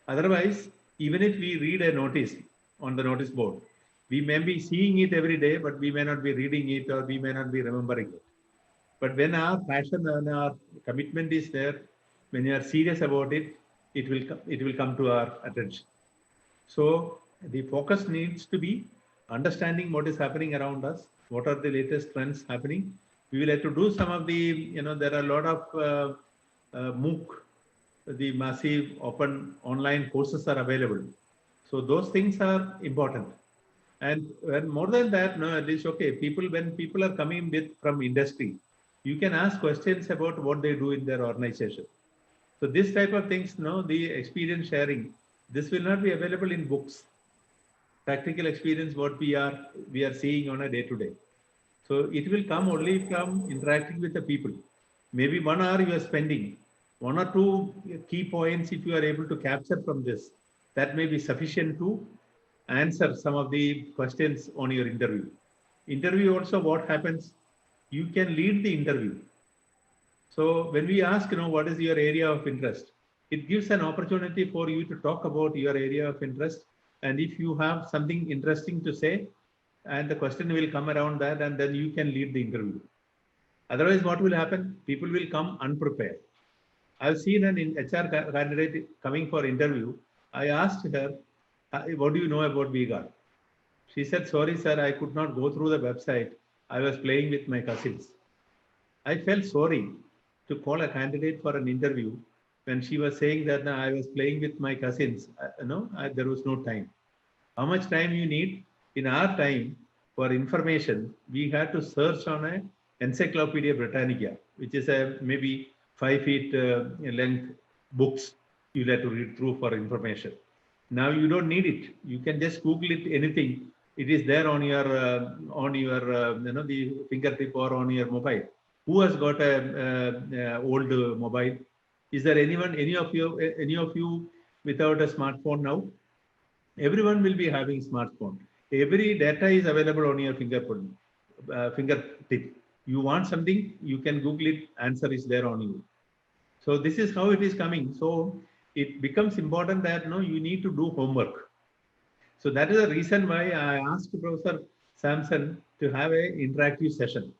Otherwise, even if we read a notice on the notice board, we may be seeing it every day, but we may not be reading it or we may not be remembering it. But when our passion and our commitment is there, when you are serious about it, it will come to our attention. So the focus needs to be understanding what is happening around us, what are the latest trends happening. We will have to do some of the, there are a lot of MOOC, the massive open online courses are available. So those things are important. And more than that, at least, okay, when people are coming from industry, you can ask questions about what they do in their organization. So this type of things, the experience sharing, this will not be available in books. Practical experience, what we are seeing on a day-to-day. So it will come only from interacting with the people. Maybe 1 hour you are spending, 1 or 2 key points if you are able to capture from this, that may be sufficient to answer some of the questions on your interview. Interview also, what happens? You can lead the interview. So when we ask, what is your area of interest? It gives an opportunity for you to talk about your area of interest. And if you have something interesting to say, and the question will come around that, and then you can lead the interview. Otherwise, what will happen? People will come unprepared. I've seen an HR candidate coming for interview. I asked her, what do you know about V-Guard? She said, sorry, sir, I could not go through the website. I was playing with my cousins. I felt sorry to call a candidate for an interview when she was saying that I was playing with my cousins. There was no time. How much time you need? In our time, for information, we had to search on a Encyclopedia Britannica, which is a maybe 5 feet length books you'll have to read through for information. Now you don't need it. You can just Google it, anything. It is there on your the fingertip or on your mobile. Who has got a old mobile? Is there any of you without a smartphone now? Everyone will be having smartphone. Every data is available on your fingertip. You want something, you can Google it, answer is there on you. So this is how it is coming. So it becomes important that you need to do homework. So that is the reason why I asked Professor Samson to have an interactive session.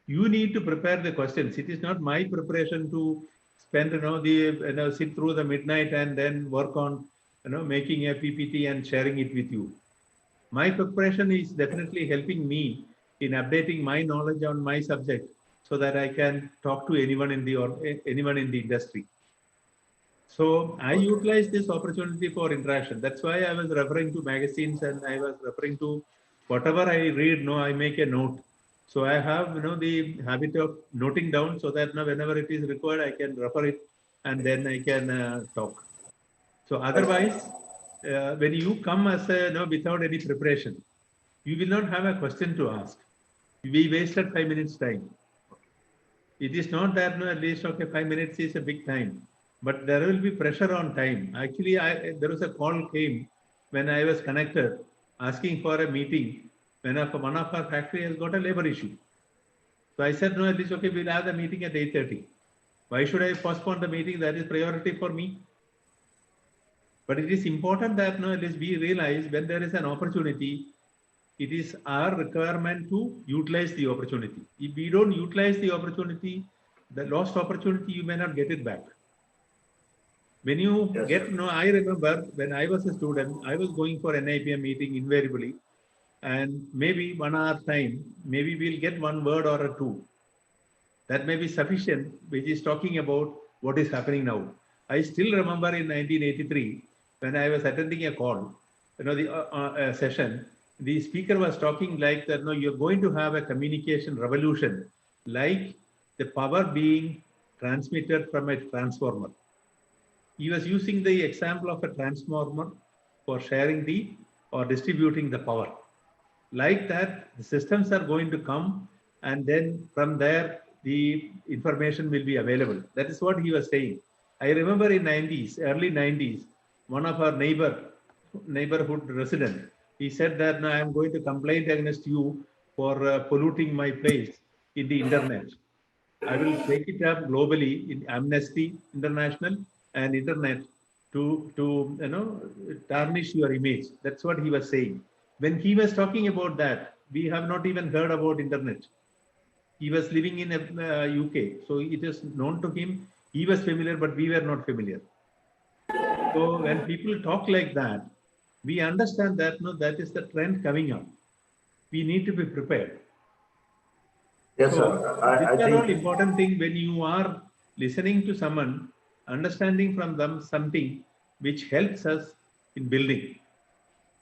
You need to prepare the questions. It is not my preparation to spend, sit through the midnight and then work on, making a PPT and sharing it with you. My preparation is definitely helping me in updating my knowledge on my subject so that I can talk to anyone in the industry. So I utilize this opportunity for interaction. That's why I was referring to magazines and I was referring to whatever I read. I make a note. So I have the habit of noting down so that whenever it is required, I can refer it and then I can talk. So otherwise, when you come as without any preparation, you will not have a question to ask. We wasted 5 minutes time. It is not that at least 5 minutes is a big time, but there will be pressure on time. Actually, there was a call came when I was connected asking for a meeting when one of our factory has got a labor issue. So I said, no, at least we'll have the meeting at 8:30. Why should I postpone the meeting? That is priority for me. But it is important that at least we realize when there is an opportunity, it is our requirement to utilize the opportunity. If we don't utilize the opportunity, the lost opportunity, you may not get it back. When you I remember when I was a student, I was going for NIPM meeting invariably, and maybe 1 hour time, maybe we'll get one word or a two. That may be sufficient, which is talking about what is happening now. I still remember in 1983, when I was attending a call, the session, the speaker was talking like that, you're going to have a communication revolution, like the power being transmitted from a transformer. He was using the example of a transformer for sharing or distributing the power. Like that, the systems are going to come, and then from there, the information will be available. That is what he was saying. I remember in early 90s, one of our neighborhood resident, he said that, no, I am going to complain against you for polluting my place in the internet. I will take it up globally in Amnesty International and internet to tarnish your image. That's what he was saying. When he was talking about that, we have not even heard about internet. He was living in UK, so it is known to him. He was familiar, but we were not familiar. So when people talk like that, we understand that that is the trend coming up. We need to be prepared. Yes, so, sir. These are all important things when you are listening to someone, understanding from them something which helps us in building.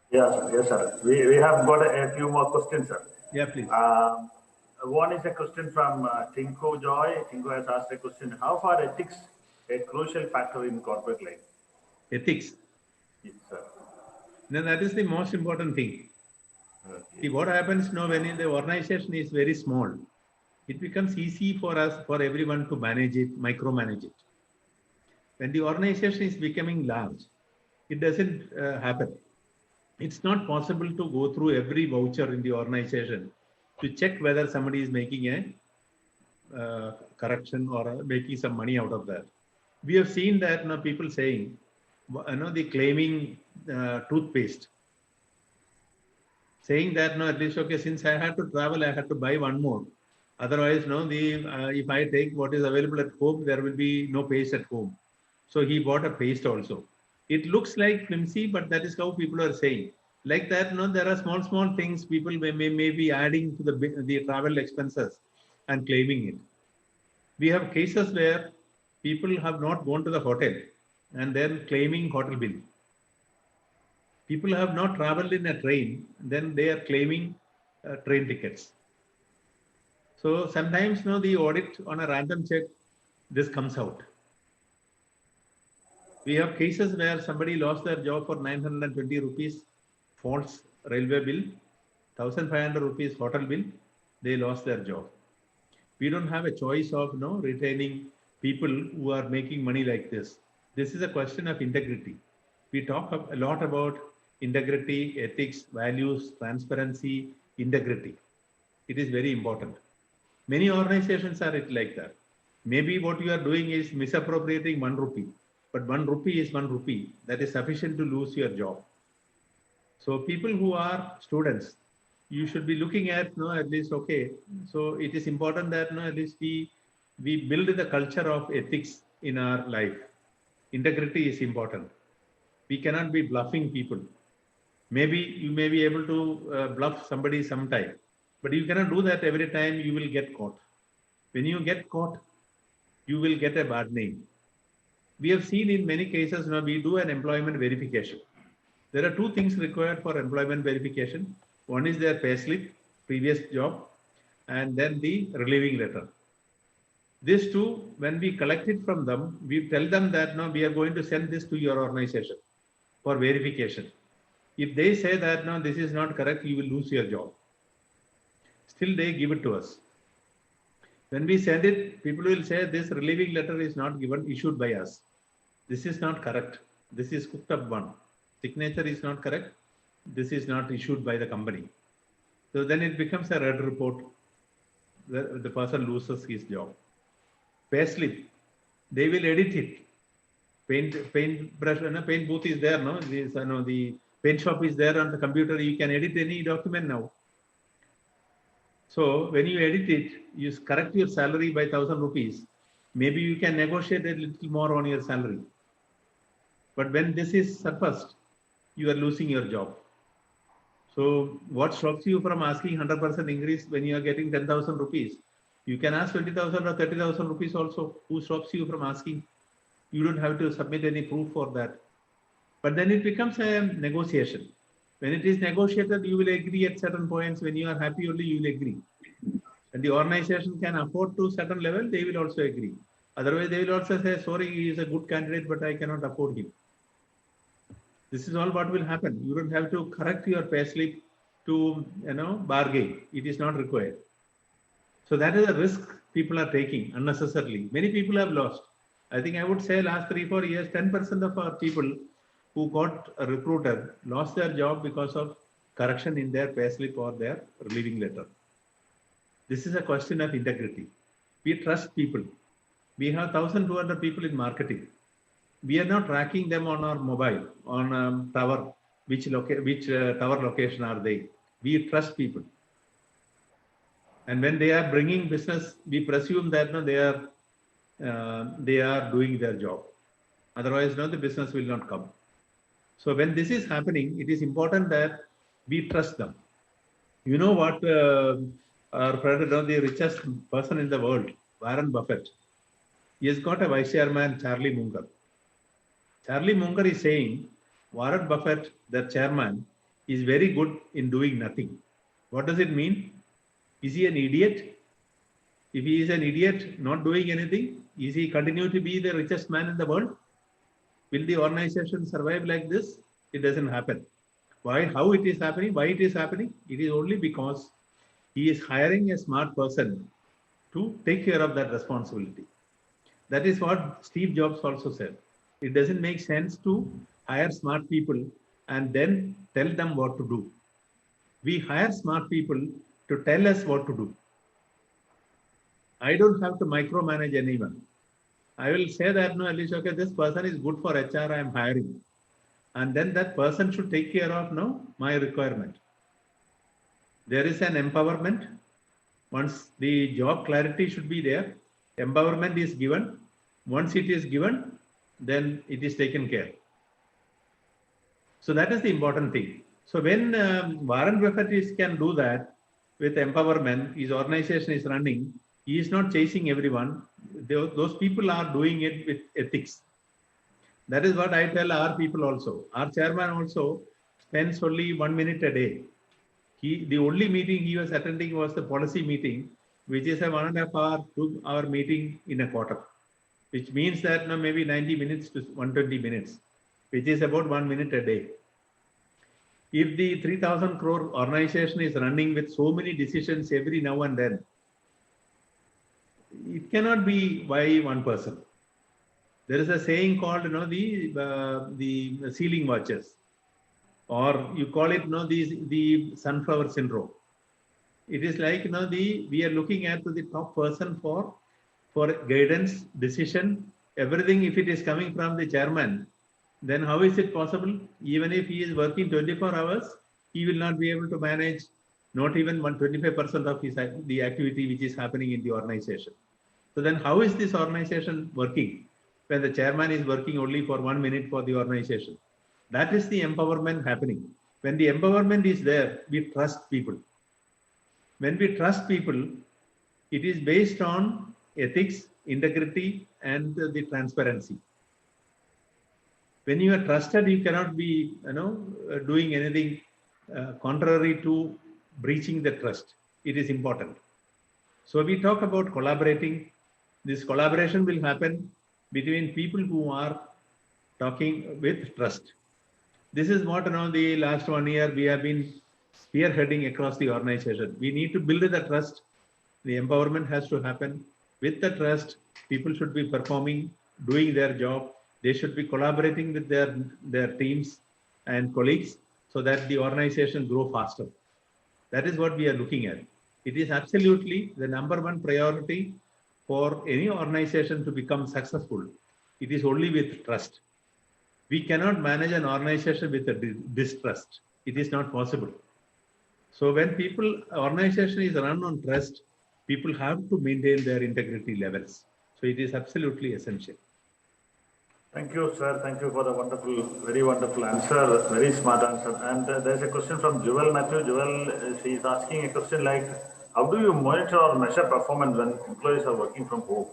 Yes, sir. We have got a few more questions, sir. Yeah, please. One is a question from Tinku Joy. Tinku has asked a question: how far ethics a crucial factor in corporate life? Ethics. Yes, sir. Now that is the most important thing. Okay. See, what happens now when the organization is very small, it becomes easy for everyone to manage it, micromanage it. When the organization is becoming large, it doesn't happen. It's not possible to go through every voucher in the organization to check whether somebody is making a correction or making some money out of that. We have seen that people saying, the claiming toothpaste, saying that at least since I had to travel, I had to buy one more. Otherwise, if I take what is available at home, there will be no paste at home. So he bought a paste also. It looks like flimsy, but that is how people are saying. Like that, there are small things people may be adding to the travel expenses and claiming it. We have cases where people have not gone to the hotel and then claiming hotel bill. People have not traveled in a train, then they are claiming train tickets. So sometimes, the audit on a random check, this comes out. We have cases where somebody lost their job for 920 rupees, false railway bill, 1,500 rupees hotel bill, they lost their job. We don't have a choice of retaining people who are making money like this. This is a question of integrity. We talk a lot about integrity, ethics, values, transparency, integrity. It is very important. Many organizations are it like that. Maybe what you are doing is misappropriating 1 rupee, but 1 rupee is 1 rupee. That is sufficient to lose your job. So people who are students, you should be looking at at least okay. So it is important that at least we build the culture of ethics in our life. Integrity is important. We cannot be bluffing people. Maybe you may be able to bluff somebody sometime, but you cannot do that every time. You will get caught. When you get caught, you will get a bad name. We have seen in many cases, we do an employment verification. There are 2 things required for employment verification. One is their payslip, previous job, and then the relieving letter. These 2, when we collect it from them, we tell them that we are going to send this to your organization for verification. If they say that this is not correct, you will lose your job. Still they give it to us. When we send it, people will say this relieving letter is not issued by us. This is not correct. This is cooked up one. Signature is not correct. This is not issued by the company. So then it becomes a red report. The person loses his job. Payslip, they will edit it. Paint brush, paint booth is there, the paint shop is there on the computer. You can edit any document now. So when you edit it, you correct your salary by 1,000 rupees. Maybe you can negotiate a little more on your salary. But when this is surfaced, you are losing your job. So what stops you from asking 100% increase when you are getting 10,000 rupees? You can ask 20,000 or 30,000 rupees also. Who stops you from asking? You don't have to submit any proof for that. But then it becomes a negotiation. When it is negotiated, you will agree at certain points. When you are happy only, you will agree. And the organization can afford to certain level, they will also agree. Otherwise, they will also say, sorry, he is a good candidate, but I cannot afford him. This is all what will happen. You don't have to correct your payslip to bargain. It is not required. So that is a risk people are taking unnecessarily. Many people have lost. I think I would say last 3-4 years, 10% of our people who got recruited lost their job because of correction in their payslip or their relieving letter. This is a question of integrity. We trust people. We have 1,200 people in marketing. We are not tracking them on our mobile, on tower, which tower location are they. We trust people. And when they are bringing business, we presume that they are doing their job. Otherwise, the business will not come. So when this is happening, it is important that we trust them. You know what our friend, the richest person in the world, Warren Buffett, he has got a vice chairman, Charlie Munger. Charlie Munger is saying, Warren Buffett, the chairman, is very good in doing nothing. What does it mean? Is he an idiot? If he is an idiot, not doing anything, is he continue to be the richest man in the world? Will the organization survive like this? It doesn't happen. Why? How it is happening? Why it is happening? It is only because he is hiring a smart person to take care of that responsibility. That is what Steve Jobs also said. It doesn't make sense to hire smart people and then tell them what to do. We hire smart people to tell us what to do. I don't have to micromanage anyone. I will say that, at least, okay, this person is good for HR, I am hiring. And then that person should take care of my requirement. There is an empowerment. Once the job clarity should be there, empowerment is given. Once it is given, then it is taken care. So that is the important thing. So when Warren Buffett can do that with empowerment, his organization is running, he is not chasing everyone. Those people are doing it with ethics. That is what I tell our people also. Our chairman also spends only 1 minute a day. The only meeting he was attending was the policy meeting, which is a 1.5 hour, 2 hour meeting in a quarter, which means that maybe 90 minutes to 120 minutes, which is about 1 minute a day. If the 3,000 crore organization is running with so many decisions every now and then, it cannot be by one person. There is a saying called, the ceiling watchers. or you call it the sunflower syndrome. It is like we are looking at the top person for guidance, decision, everything. If it is coming from the chairman, then how is it possible? Even if he is working 24 hours, he will not be able to manage not even 125% of the activity which is happening in the organization. So then how is this organization working when the chairman is working only for 1 minute for the organization? That is the empowerment happening. When the empowerment is there, we trust people. When we trust people, it is based on ethics, integrity, and the transparency. When you are trusted, you cannot be doing anything contrary to breaching the trust. It is important. So we talk about collaborating. This collaboration will happen between people who are talking with trust. This is what the last 1 year we have been spearheading across the organization. We need to build the trust. The empowerment has to happen. With the trust, people should be performing, doing their job. They should be collaborating with their teams and colleagues so that the organization grow faster. That is what we are looking at. It is absolutely the number one priority for any organization to become successful. It is only with trust. We cannot manage an organization with a distrust. It is not possible. So when organization is run on trust, people have to maintain their integrity levels. So it is absolutely essential. Thank you, sir. Thank you for the very wonderful answer, very smart answer. And there's a question from Jewel Matthew. Jewel, she is asking a question like, how do you monitor or measure performance when employees are working from home?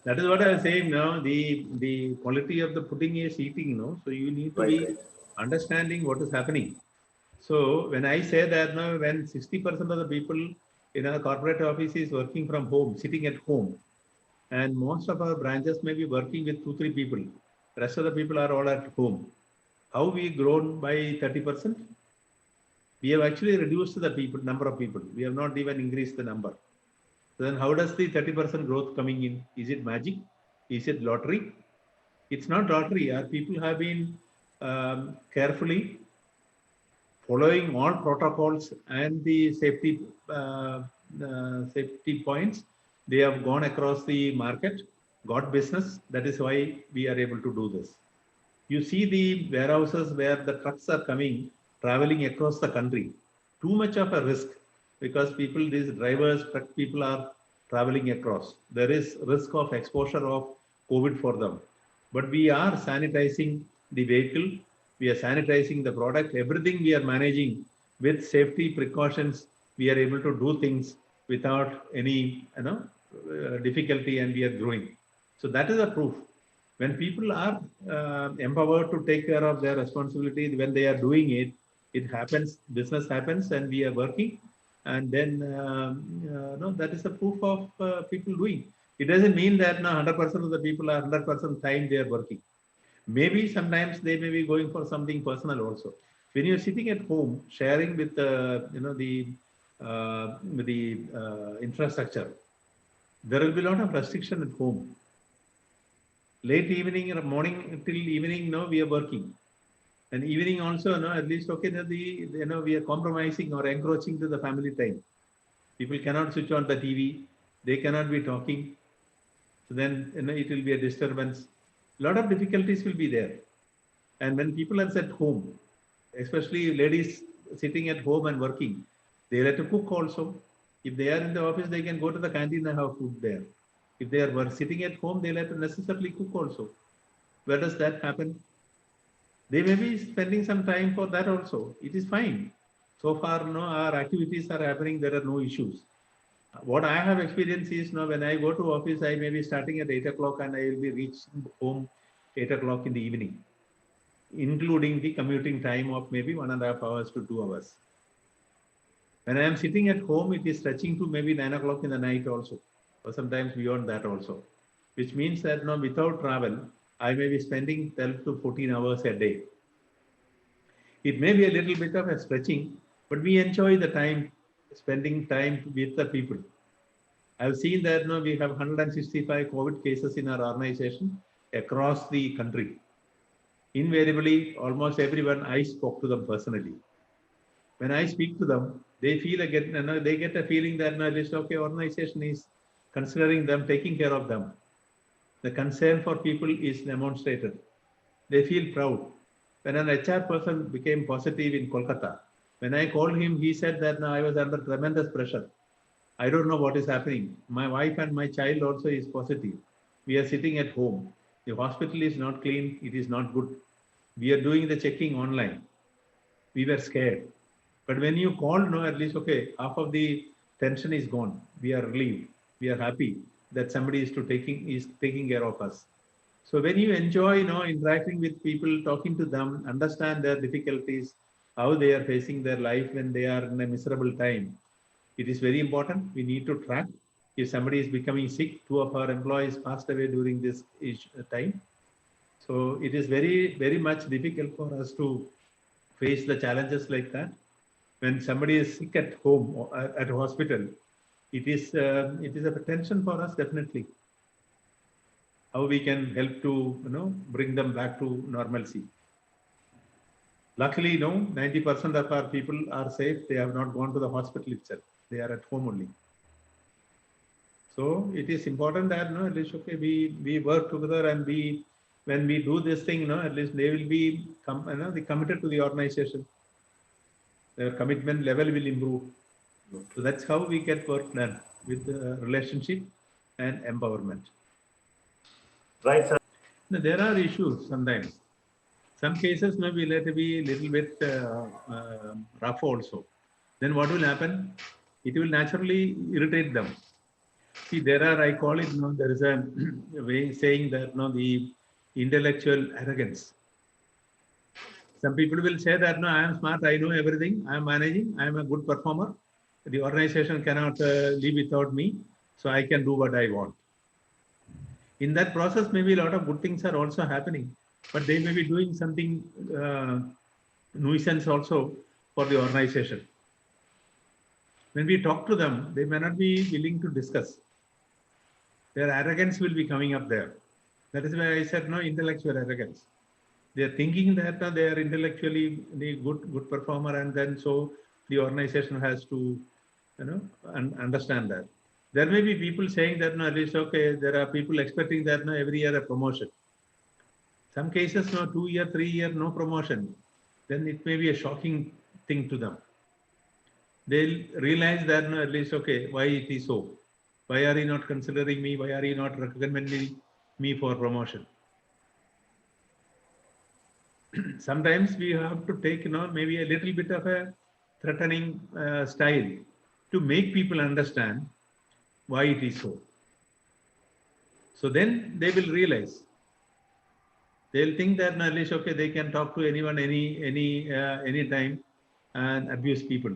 That is what I was saying now. The quality of the pudding is eating, so you need to be understanding what is happening. So when I say that now, when 60% of the people in our corporate office is working from home, sitting at home, and most of our branches may be working with 2-3 people, the rest of the people are all at home. How we grown by 30%? We have actually reduced the number of people. We have not even increased the number. So then how does the 30% growth coming in? Is it magic? Is it lottery? It's not lottery. Our people have been carefully following all protocols and the safety points. They have gone across the market, got business. That is why we are able to do this. You see the warehouses where the trucks are coming, traveling across the country. Too much of a risk, because these drivers, truck people are traveling across. There is risk of exposure of COVID for them. But we are sanitizing the vehicle. We are sanitizing the product. Everything we are managing with safety precautions. We are able to do things without any difficulty, and we are growing. So that is a proof. When people are empowered to take care of their responsibility, when they are doing it, it happens, business happens, and we are working. And then that is a proof of people doing. It doesn't mean that 100% of the people are 100% time they are working. Maybe sometimes they may be going for something personal also. When you're sitting at home, sharing with the infrastructure, there will be a lot of restriction at home. Late evening or morning till evening, we are working. And evening also, at least, okay, we are compromising or encroaching to the family time. People cannot switch on the TV. They cannot be talking. So then, it will be a disturbance. A lot of difficulties will be there. And when people are at home, especially ladies sitting at home and working, they like to cook also. If they are in the office, they can go to the canteen and have food there. If they are sitting at home, they like to necessarily cook also. Where does that happen? They may be spending some time for that also. It is fine. So far, our activities are happening. There are no issues. What I have experienced is when I go to office, I may be starting at 8 o'clock and I will be reaching home 8 o'clock in the evening, including the commuting time of maybe 1.5 hours to 2 hours. When I am sitting at home, it is stretching to maybe 9 o'clock in the night also, or sometimes beyond that also, which means that without travel, I may be spending 12 to 14 hours a day. It may be a little bit of a stretching, but we enjoy the time, spending time with the people. I've seen that we have 165 COVID cases in our organization across the country. invariably, almost everyone, I spoke to them personally. When I speak to them, they feel again, they get a feeling that at least, okay, organization is considering them, taking care of them. The concern for people is demonstrated. They feel proud. When an HR person became positive in Kolkata, when I called him, he said that I was under tremendous pressure. I don't know what is happening. My wife and my child also is positive. We are sitting at home. The hospital is not clean. It is not good. We are doing the checking online. We were scared. But when you called, no, at least, okay, half of the tension is gone. We are relieved. We are happy that somebody is taking care of us. So when you enjoy, interacting with people, talking to them, understand their difficulties, how they are facing their life when they are in a miserable time, it is very important. We need to track. If somebody is becoming sick, 2 of our employees passed away during this time. So it is very, very much difficult for us to face the challenges like that. When somebody is sick at home or at a hospital, it is a tension for us, definitely. How we can help to bring them back to normalcy. Luckily, 90% of our people are safe. They have not gone to the hospital itself. They are at home only. So it is important that at least okay, we work together, and when we do this thing, at least they will be they committed to the organization. Their commitment level will improve. So that's how we get work done with relationship and empowerment. Right, sir. Now, there are issues sometimes. Some cases may be let to be a little bit rough also. Then what will happen? It will naturally irritate them. See, I call it, there is a way saying that, the intellectual arrogance. Some people will say that, I am smart, I know everything, I am managing, I am a good performer. The organization cannot live without me, so I can do what I want. In that process, maybe a lot of good things are also happening, but they may be doing something nuisance also for the organization. When we talk to them, they may not be willing to discuss. Their arrogance will be coming up there. That is why I said intellectual arrogance. They are thinking that they are intellectually the good performer, and then so the organization has to understand that. There may be people saying that at least okay, there are people expecting that every year a promotion. Some cases 2 year, 3 year no promotion. Then it may be a shocking thing to them. They'll realize that at least okay, why it is so? Why are you not considering me? Why are you not recommending me for promotion? Sometimes we have to take maybe a little bit of a threatening style to make people understand why it is so. So then they will realize. They'll think that at least okay, they can talk to anyone any time and abuse people.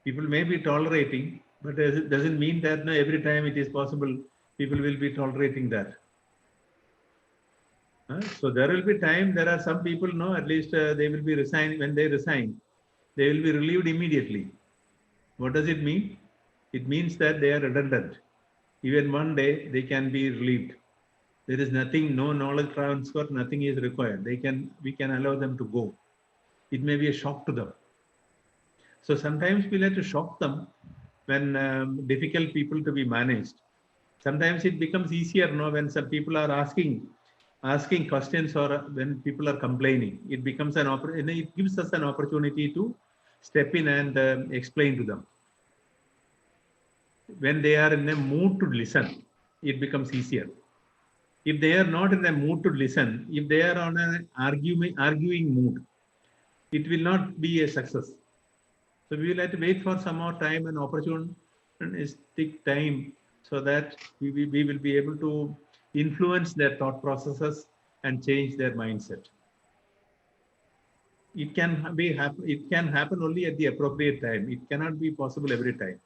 People may be tolerating, but it doesn't mean that every time it is possible people will be tolerating that. So there will be time. There are some people at least they will be resigning. When they resign, they will be relieved immediately. What does it mean? It means that they are redundant. Even one day they can be relieved. There is nothing, no knowledge transfer, nothing is required. We can allow them to go. It may be a shock to them. So sometimes we have to shock them when difficult people to be managed. Sometimes it becomes easier when some people are asking questions, or when people are complaining. It becomes it gives us an opportunity to step in and explain to them. When they are in a mood to listen, it becomes easier. If they are not in a mood to listen, if they are on an arguing mood, it will not be a success. So we will have to wait for some more time and opportunistic time, so that we will be able to influence their thought processes and change their mindset. It can happen only at the appropriate time. It cannot be possible every time.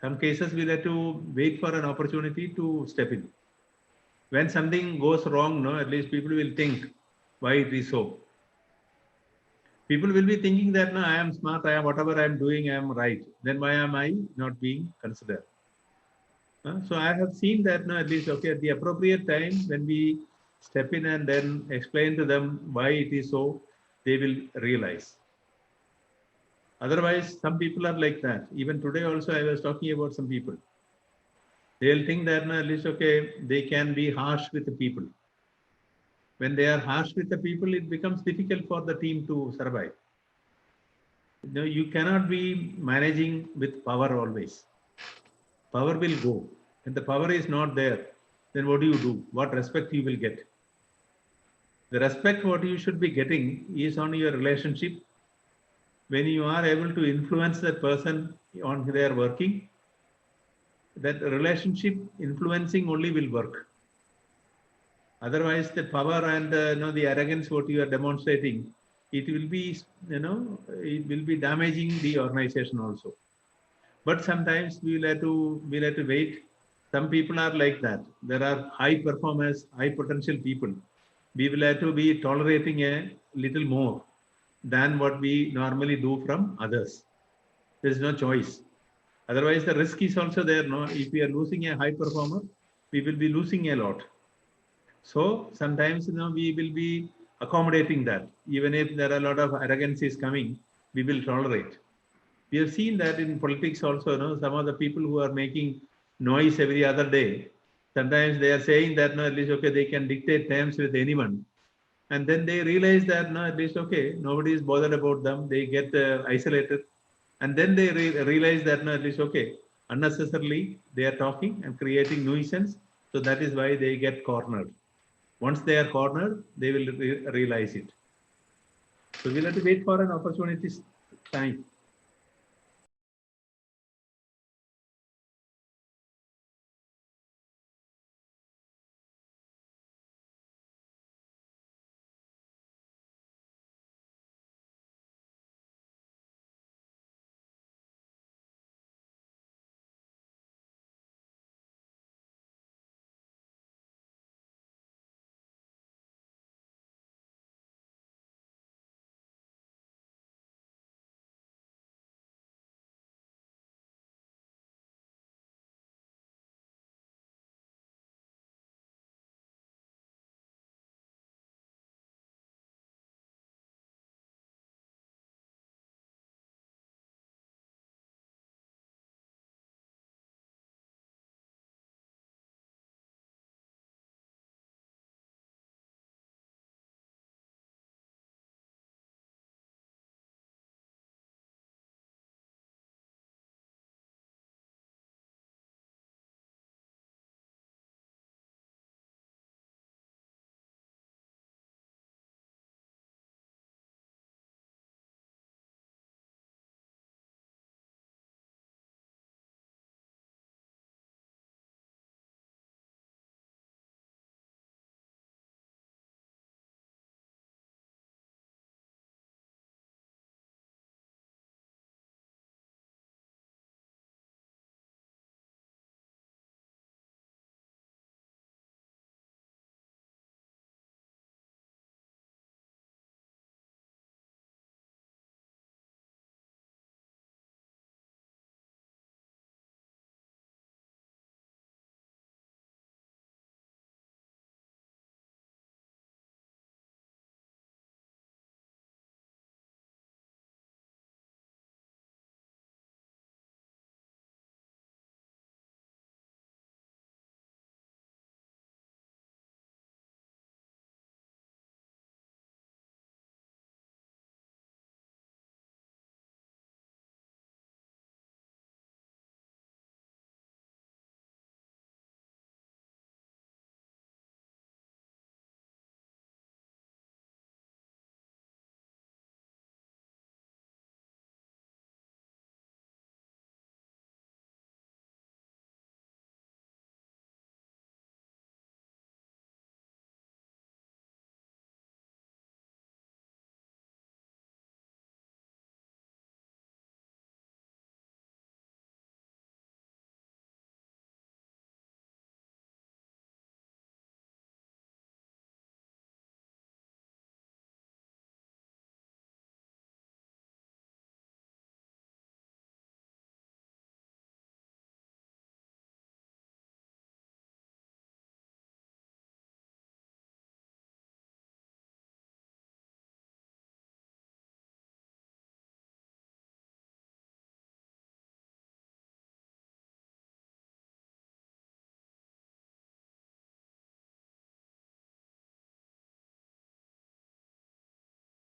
Some cases we'll have to wait for an opportunity to step in. When something goes wrong, at least people will think why it is so. People will be thinking that I am smart, whatever I am doing, I am right. Then why am I not being considered? So I have seen that at least okay, at the appropriate time, when we step in and then explain to them why it is so, they will realize. Otherwise, some people are like that. Even today also, I was talking about some people. They'll think that at least, okay, they can be harsh with the people. When they are harsh with the people, it becomes difficult for the team to survive. You cannot be managing with power always. Power will go. When the power is not there, then what do you do? What respect you will get? The respect what you should be getting is on your relationship. When you are able to influence that person on their working, that relationship influencing only will work. Otherwise, the power and the arrogance what you are demonstrating, it will be it will be damaging the organization also. But sometimes we'll have to wait. Some people are like that. There are high performers, high potential people. We will have to be tolerating a little more than what we normally do from others. There is no choice. Otherwise, the risk is also there. No, if we are losing a high performer, we will be losing a lot. So sometimes we will be accommodating that. Even if there are a lot of arrogance is coming, we will tolerate. We have seen that in politics also. Some of the people who are making noise every other day, sometimes they are saying that at least okay, they can dictate terms with anyone, and then they realize that at least okay, nobody is bothered about them. They get isolated, and then they realize that at least okay, unnecessarily they are talking and creating nuisance. So that is why they get cornered. Once they are cornered, they will realize it. So we'll have to wait for an opportunity time.